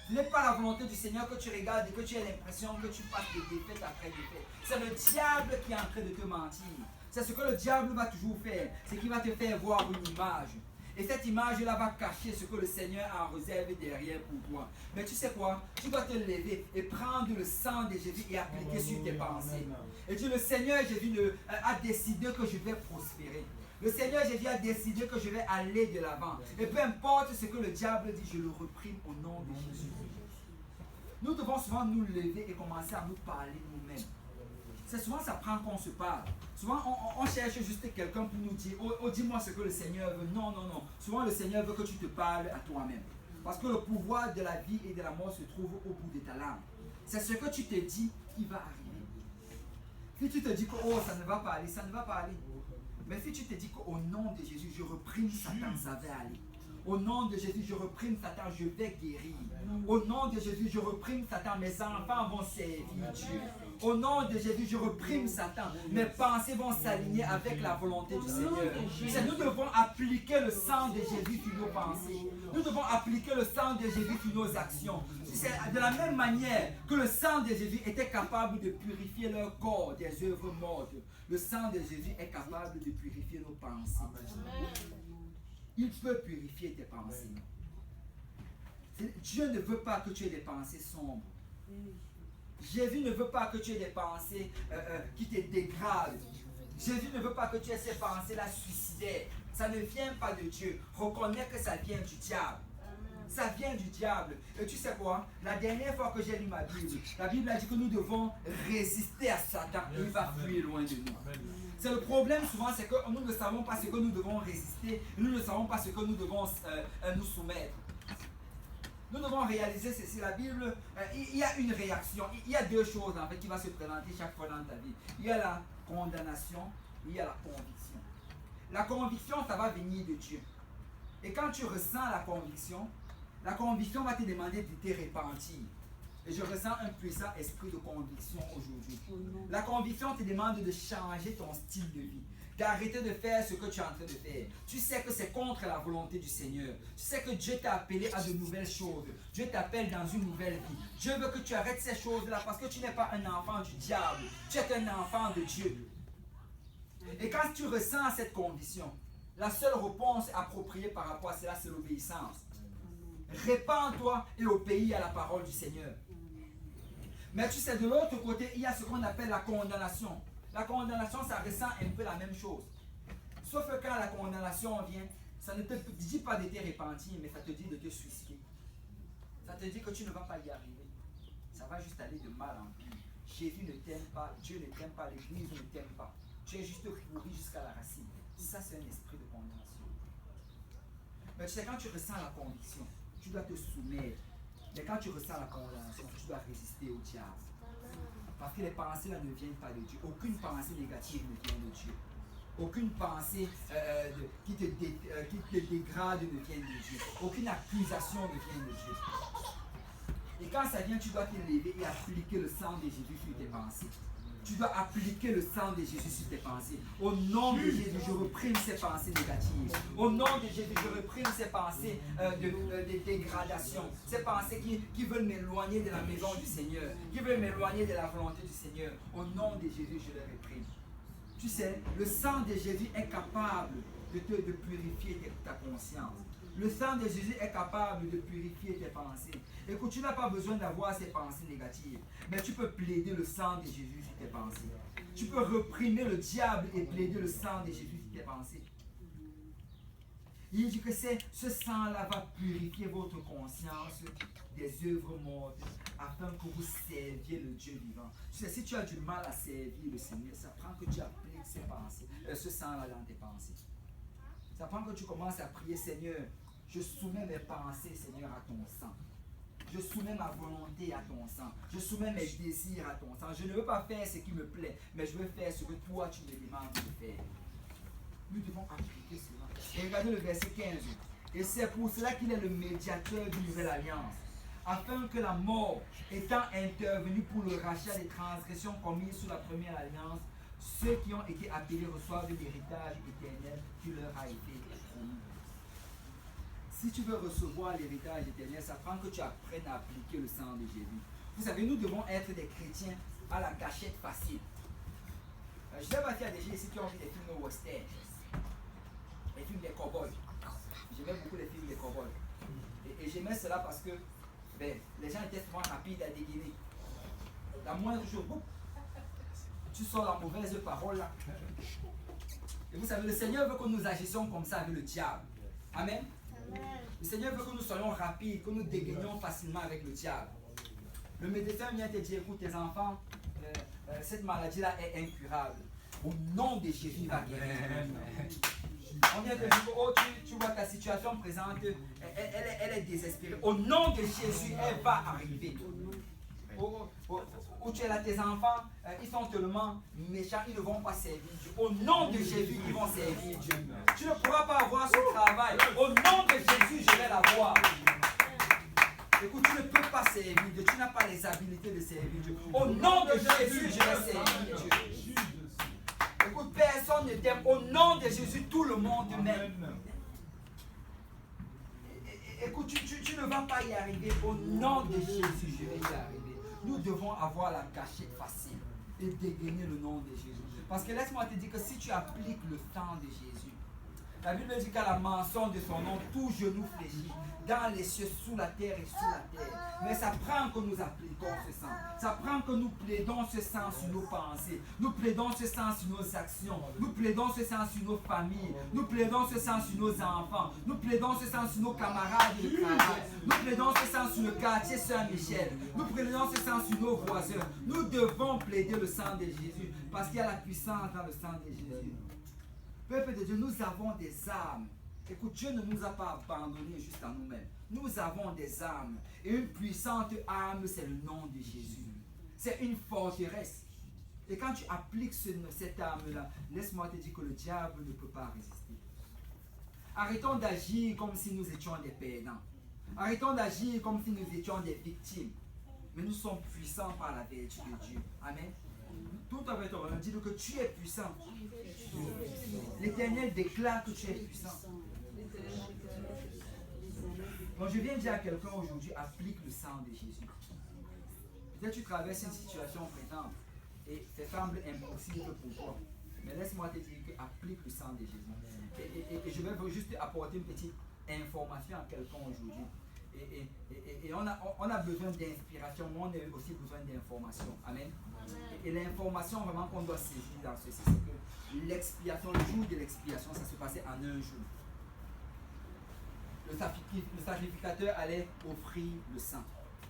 Ce n'est pas la volonté du Seigneur que tu regardes et que tu aies l'impression que tu passes de défaite après défaite. C'est le diable qui est en train de te mentir. C'est ce que le diable va toujours faire. C'est qu'il va te faire voir une image. Et cette image-là va cacher ce que le Seigneur a en réserve derrière pour toi. Mais tu sais quoi? Tu dois te lever et prendre le sang de Jésus et appliquer sur tes pensées. Et dire, le Seigneur Jésus a décidé que je vais prospérer. Le Seigneur Jésus a décidé que je vais aller de l'avant. Et peu importe ce que le diable dit, je le reprime au nom de Jésus. Nous devons souvent nous lever et commencer à nous parler nous-mêmes. C'est souvent ça prend qu'on se parle. Souvent on cherche juste quelqu'un pour nous dire, oh dis-moi ce que le Seigneur veut. Non. Souvent le Seigneur veut que tu te parles à toi-même. Parce que le pouvoir de la vie et de la mort se trouve au bout de ta langue. C'est ce que tu te dis qui va arriver. Si tu te dis que oh ça ne va pas aller, ça ne va pas aller. Mais si tu te dis qu'au nom de Jésus, je reprime Satan, ça va aller. Au nom de Jésus, je reprime Satan, je vais guérir. Au nom de Jésus, je reprime Satan, mes enfants vont servir Dieu. Au nom de Jésus, je reprime Satan, mes pensées vont s'aligner avec la volonté du Seigneur. Nous devons appliquer le sang de Jésus sur nos pensées. Nous devons appliquer le sang de Jésus sur nos actions. C'est de la même manière que le sang de Jésus était capable de purifier leur corps des œuvres mortes. Le sang de Jésus est capable de purifier nos pensées. Il peut purifier tes pensées. Dieu ne veut pas que tu aies des pensées sombres. Jésus ne veut pas que tu aies des pensées qui te dégradent. Jésus ne veut pas que tu aies ces pensées-là suicidaires. Ça ne vient pas de Dieu. Reconnais que ça vient du diable. Ça vient du diable. Et tu sais quoi? La dernière fois que j'ai lu ma Bible, la Bible a dit que nous devons résister à Satan et il va fuir loin de nous. C'est le problème souvent, c'est que nous ne savons pas ce que nous devons résister, nous ne savons pas ce que nous devons nous soumettre. Nous devons réaliser ceci. La Bible, il y a une réaction, il y a deux choses en fait qui vont se présenter chaque fois dans ta vie. Il y a la condamnation, il y a la conviction. La conviction, ça va venir de Dieu. Et quand tu ressens la conviction va te demander de te repentir. Et je ressens un puissant esprit de conviction aujourd'hui. La conviction te demande de changer ton style de vie, d'arrêter de faire ce que tu es en train de faire. Tu sais que c'est contre la volonté du Seigneur. Tu sais que Dieu t'a appelé à de nouvelles choses. Dieu t'appelle dans une nouvelle vie. Dieu veut que tu arrêtes ces choses-là parce que tu n'es pas un enfant du diable. Tu es un enfant de Dieu. Et quand tu ressens cette conviction, la seule réponse appropriée par rapport à cela, c'est l'obéissance. Répands-toi et obéis à la parole du Seigneur. Mais tu sais, de l'autre côté, il y a ce qu'on appelle la condamnation. La condamnation, ça ressent un peu la même chose. Sauf que quand la condamnation vient, ça ne te dit pas de te repentir, mais ça te dit de te suicider. Ça te dit que tu ne vas pas y arriver. Ça va juste aller de mal en pire. Jésus ne t'aime pas, Dieu ne t'aime pas, l'Église ne t'aime pas. Tu es juste pourri jusqu'à la racine. Ça, c'est un esprit de condamnation. Mais tu sais, quand tu ressens la conviction, tu dois te soumettre. Mais quand tu ressens la condamnation, tu dois résister au diable. Parce que les pensées là ne viennent pas de Dieu. Aucune pensée négative ne vient de Dieu. Aucune pensée qui te dégrade ne vient de Dieu. Aucune accusation ne vient de Dieu. Et quand ça vient, tu dois te lever et appliquer le sang de Jésus sur tes pensées. Tu dois appliquer le sang de Jésus sur tes pensées. Au nom de Jésus, je reprime ces pensées négatives. Au nom de Jésus, je reprime ces pensées de dégradation. Ces pensées qui veulent m'éloigner de la maison du Seigneur. Qui veulent m'éloigner de la volonté du Seigneur. Au nom de Jésus, je les reprime. Tu sais, le sang de Jésus est capable de purifier ta conscience. Le sang de Jésus est capable de purifier tes pensées. Écoute, tu n'as pas besoin d'avoir ces pensées négatives, mais tu peux plaider le sang de Jésus sur tes pensées. Tu peux reprimer le diable et plaider le sang de Jésus sur tes pensées. Il dit que ce sang-là va purifier votre conscience des œuvres mortes afin que vous serviez le Dieu vivant. Tu sais, si tu as du mal à servir le Seigneur, ça prend que tu appliques ces pensées, ce sang-là dans tes pensées. Ça prend que tu commences à prier, Seigneur, je soumets mes pensées, Seigneur, à ton sang. Je soumets ma volonté à ton sang. Je soumets mes désirs à ton sang. Je ne veux pas faire ce qui me plaît, mais je veux faire ce que toi, tu me demandes de faire. Nous devons appliquer cela. Et regardez le verset 15. Et c'est pour cela qu'il est le médiateur d'une nouvelle alliance, afin que la mort, étant intervenue pour le rachat des transgressions commises sous la première alliance, ceux qui ont été appelés reçoivent l'héritage éternel qui leur a été promis. Si tu veux recevoir l'héritage éternel, ça prend que tu apprennes à appliquer le sang de Jésus. Vous savez, nous devons être des chrétiens à la gâchette facile. Je ne sais pas s'il y a des gens ici qui ont vu des films western, les films des cowboys. J'aimais beaucoup les films des cowboys. Et j'aimais cela parce que les gens étaient souvent rapides à dégainer. La moindre chose, tu sors la mauvaise parole là. Et vous savez, le Seigneur veut que nous agissions comme ça avec le diable. Amen. Le Seigneur veut que nous soyons rapides, que nous dégainions facilement avec le diable. Le médecin vient te dire, écoute tes enfants, cette maladie-là est incurable. Au nom de Jésus, il va guérir. On vient te dire, oh tu vois ta situation présente, elle est désespérée. Au nom de Jésus, elle va arriver. Où tu es là, tes enfants, ils sont tellement méchants, ils ne vont pas servir Dieu. Au nom de Jésus, ils vont servir Dieu. Tu ne pourras pas avoir ce travail. Au nom de Jésus, savoir. Écoute, tu ne peux pas servir Dieu. Tu n'as pas les habiletés de servir Dieu. Au nom de Jésus, je vais servir Dieu. Écoute, personne ne t'aime. Au nom de Jésus, tout le monde m'aime. Écoute, tu ne vas pas y arriver. Au nom de Jésus, je vais y arriver. Nous devons avoir la cachette facile et dégainer le nom de Jésus. Parce que laisse-moi te dire que si tu appliques le sang de Jésus, la Bible dit qu'à la mention de son nom, tout genou fléchit, dans les cieux, sous la terre et sous la terre. Mais ça prend que nous appliquons ce sang. Ça prend que nous plaidons ce sang sur nos pensées. Nous plaidons ce sang sur nos actions. Nous plaidons ce sang sur nos familles. Nous plaidons ce sang sur nos enfants. Nous plaidons ce sang sur nos camarades de travail. Nous plaidons ce sang sur le quartier Saint-Michel. Nous plaidons ce sang sur nos voisins. Nous devons plaider le sang de Jésus parce qu'il y a la puissance dans le sang de Jésus. Peuple de Dieu, nous avons des armes. Écoute, Dieu ne nous a pas abandonnés juste à nous-mêmes. Nous avons des armes. Et une puissante arme, c'est le nom de Jésus. C'est une forteresse. Et quand tu appliques cette arme-là, laisse-moi te dire que le diable ne peut pas résister. Arrêtons d'agir comme si nous étions des perdants. Arrêtons d'agir comme si nous étions des victimes. Mais nous sommes puissants par la vertu de Dieu. Amen. Tout avec toi, dis-le que tu es puissant. L'Éternel déclare que tu es puissant. Donc je viens dire à quelqu'un aujourd'hui, applique le sang de Jésus. Peut-être que tu traverses une situation présente et ça semble impossible pour toi. Mais laisse-moi te dire que applique le sang de Jésus. Et je vais juste apporter une petite information à quelqu'un aujourd'hui. Et on a besoin d'inspiration, mais on a aussi besoin d'information. Amen. Et l'information vraiment qu'on doit saisir dans ceci, c'est que l'expiation, le jour de l'expiation, ça se passait en un jour. Le sacrificateur allait offrir le sang.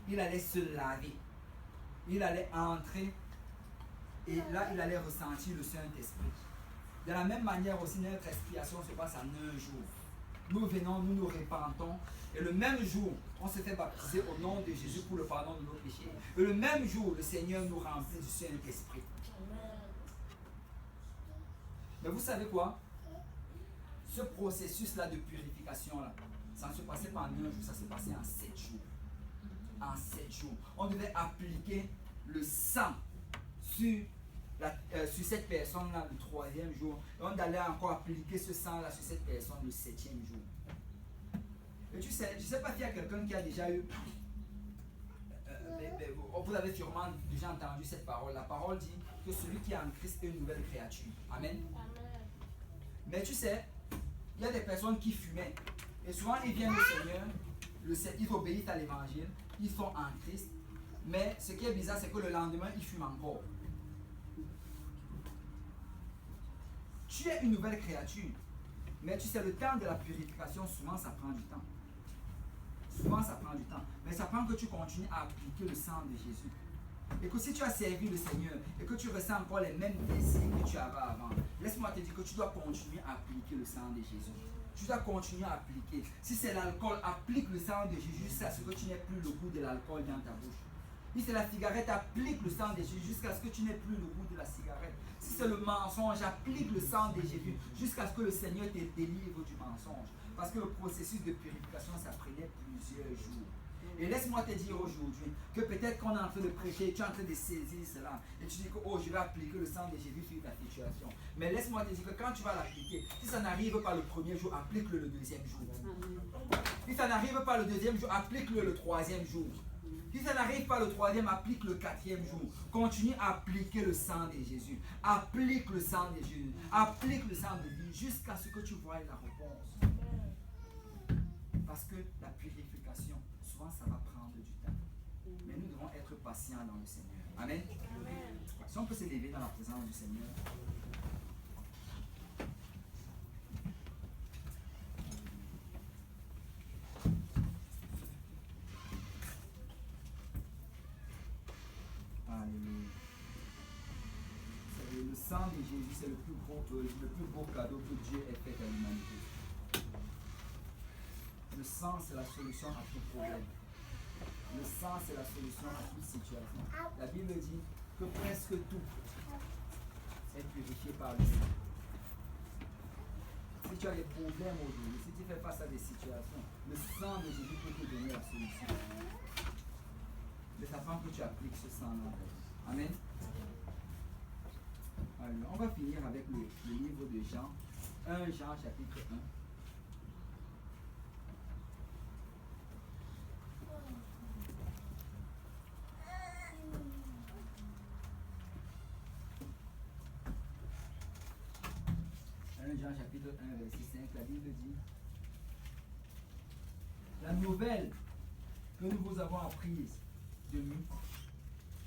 Il allait se laver. Il allait entrer. Et là, il allait ressentir le Saint-Esprit. De la même manière aussi, notre expiation se passe en un jour. Nous venons, nous nous repentons. Et le même jour, on se fait baptiser au nom de Jésus pour le pardon de nos péchés. Et le même jour, le Seigneur nous remplit du Saint-Esprit. Mais vous savez quoi? Ce processus-là de purification-là, ça ne se passait pas en un jour, ça se passait en 7 jours. En 7 jours. On devait appliquer le sang sur cette personne-là le 3e jour. Et on allait encore appliquer ce sang-là sur cette personne le 7e jour. Et tu sais, je ne sais pas s'il y a quelqu'un qui a déjà eu... vous avez sûrement déjà entendu cette parole. La parole dit que celui qui est en Christ est une nouvelle créature. Amen. Mais tu sais, il y a des personnes qui fumaient. Et souvent, ils viennent au Seigneur, ils obéissent à l'évangile, ils sont en Christ. Mais ce qui est bizarre, c'est que le lendemain, ils fument encore. Tu es une nouvelle créature. Mais tu sais, le temps de la purification, souvent, ça prend du temps. Souvent, ça prend du temps. Mais ça prend que tu continues à appliquer le sang de Jésus. Et que si tu as servi le Seigneur et que tu ressens encore les mêmes désirs que tu avais avant, laisse-moi te dire que tu dois continuer à appliquer le sang de Jésus. Tu dois continuer à appliquer. Si c'est l'alcool, applique le sang de Jésus jusqu'à ce que tu n'aies plus le goût de l'alcool dans ta bouche. Si c'est la cigarette, applique le sang de Jésus jusqu'à ce que tu n'aies plus le goût de la cigarette. Si c'est le mensonge, applique le sang de Jésus jusqu'à ce que le Seigneur te délivre du mensonge. Parce que le processus de purification, ça prenait plusieurs jours. Et laisse-moi te dire aujourd'hui que peut-être qu'on est en train de prêcher, tu es en train de saisir cela. Et tu dis que je vais appliquer le sang de Jésus sur ta situation. Mais laisse-moi te dire que quand tu vas l'appliquer, si ça n'arrive pas le premier jour, applique-le le deuxième jour. Si ça n'arrive pas le deuxième jour, applique-le le troisième jour. Si ça n'arrive pas le troisième, applique le 4e jour. Continue à appliquer le sang de Jésus. Applique le sang de Jésus. Applique le sang de Jésus jusqu'à ce que tu voies la réponse. Parce que la purification, souvent ça va prendre du temps. Mais nous devons être patients dans le Seigneur. Amen. Amen. Si on peut s'élever dans la présence du Seigneur. Alléluia. Le sang de Jésus, c'est le plus beau cadeau que Dieu ait fait à l'humanité. Le sang, c'est la solution à tout problème. Le sang, c'est la solution à toute situation. La Bible dit que presque tout est purifié par le sang. Si tu as des problèmes aujourd'hui, si tu fais face à des situations, le sang de Jésus peut te donner la solution. Mais ça prend que tu appliques ce sang-là. Amen. Alors, on va finir avec le livre de Jean. 1 Jean chapitre 1. Jean chapitre 1 verset 5, la Bible dit: la nouvelle que nous vous avons apprise de lui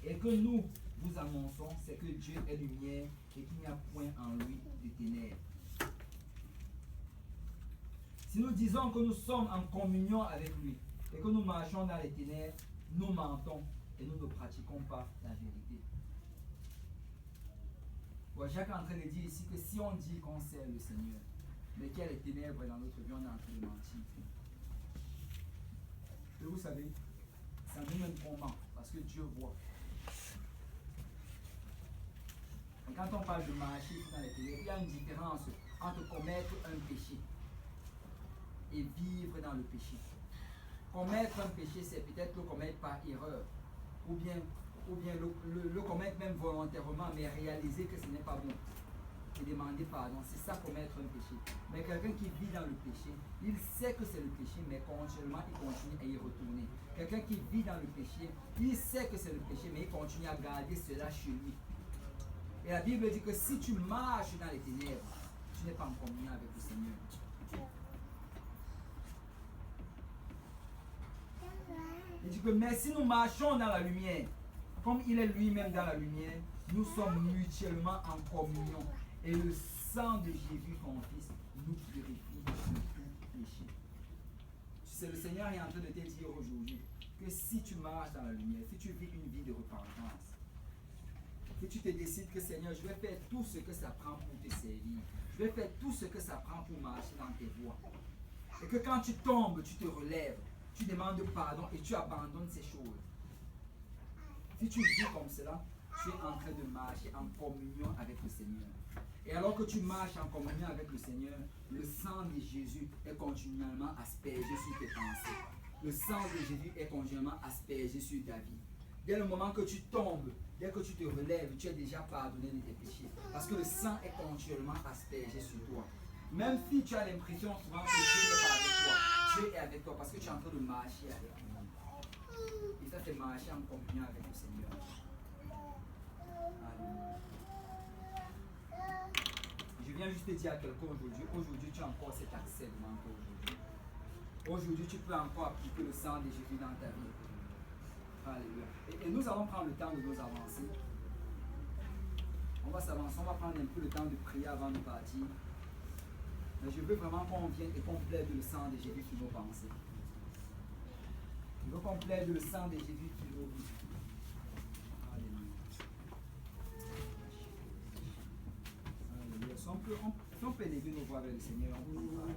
et que nous vous annonçons, c'est que Dieu est lumière et qu'il n'y a point en lui de ténèbres. Si nous disons que nous sommes en communion avec lui et que nous marchons dans les ténèbres, nous mentons et nous ne pratiquons pas la vérité. Bon, Jacques est en train de dire ici que si on dit qu'on sert le Seigneur, mais qu'il y a les ténèbres dans notre vie, on est en train de mentir. Et vous savez, ça nous même qu'on ment, parce que Dieu voit. Et quand on parle de marcher dans les ténèbres, il y a une différence entre commettre un péché et vivre dans le péché. Commettre un péché, c'est peut-être le commettre par erreur, ou bien le commettre même volontairement, mais réaliser que ce n'est pas bon et demander pardon. C'est ça, commettre un péché. Mais quelqu'un qui vit dans le péché, il sait que c'est le péché, mais continuellement il continue à y retourner. Quelqu'un qui vit dans le péché, il sait que c'est le péché, mais il continue à garder cela chez lui. Et la Bible dit que si tu marches dans les ténèbres, tu n'es pas en communion avec le Seigneur. Il dit que mais si nous marchons dans la lumière, comme il est lui-même dans la lumière, nous sommes mutuellement en communion. Et le sang de Jésus, son Fils, nous purifie de tout péché. C'est le Seigneur est en train de te dire aujourd'hui que si tu marches dans la lumière, si tu vis une vie de repentance, que tu te décides que Seigneur, je vais faire tout ce que ça prend pour te servir. Je vais faire tout ce que ça prend pour marcher dans tes voies. Et que quand tu tombes, tu te relèves, tu demandes pardon et tu abandonnes ces choses. Si tu vis comme cela, tu es en train de marcher en communion avec le Seigneur. Et alors que tu marches en communion avec le Seigneur, le sang de Jésus est continuellement aspergé sur tes pensées. Le sang de Jésus est continuellement aspergé sur ta vie. Dès le moment que tu tombes, dès que tu te relèves, tu es déjà pardonné de tes péchés. Parce que le sang est continuellement aspergé sur toi. Même si tu as l'impression souvent que Dieu n'est pas avec toi, Dieu est avec toi parce que tu es en train de marcher avec lui. Et ça, c'est marcher en communion avec le Seigneur. Alléluia. Je viens juste te dire à quelqu'un aujourd'hui tu as encore cet accès devant toi aujourd'hui. Aujourd'hui, tu peux encore appliquer le sang de Jésus dans ta vie. Alléluia. Et nous allons prendre le temps de nous avancer. On va s'avancer, on va prendre un peu le temps de prier avant de partir. Mais je veux vraiment qu'on vienne et qu'on plaide le sang de Jésus sur nos pensées. Je veux qu'on plaide le sang de Jésus sur nos vies. Alléluia. Alléluia. Si on peut élever nos voix avec le Seigneur, on peut nous parler.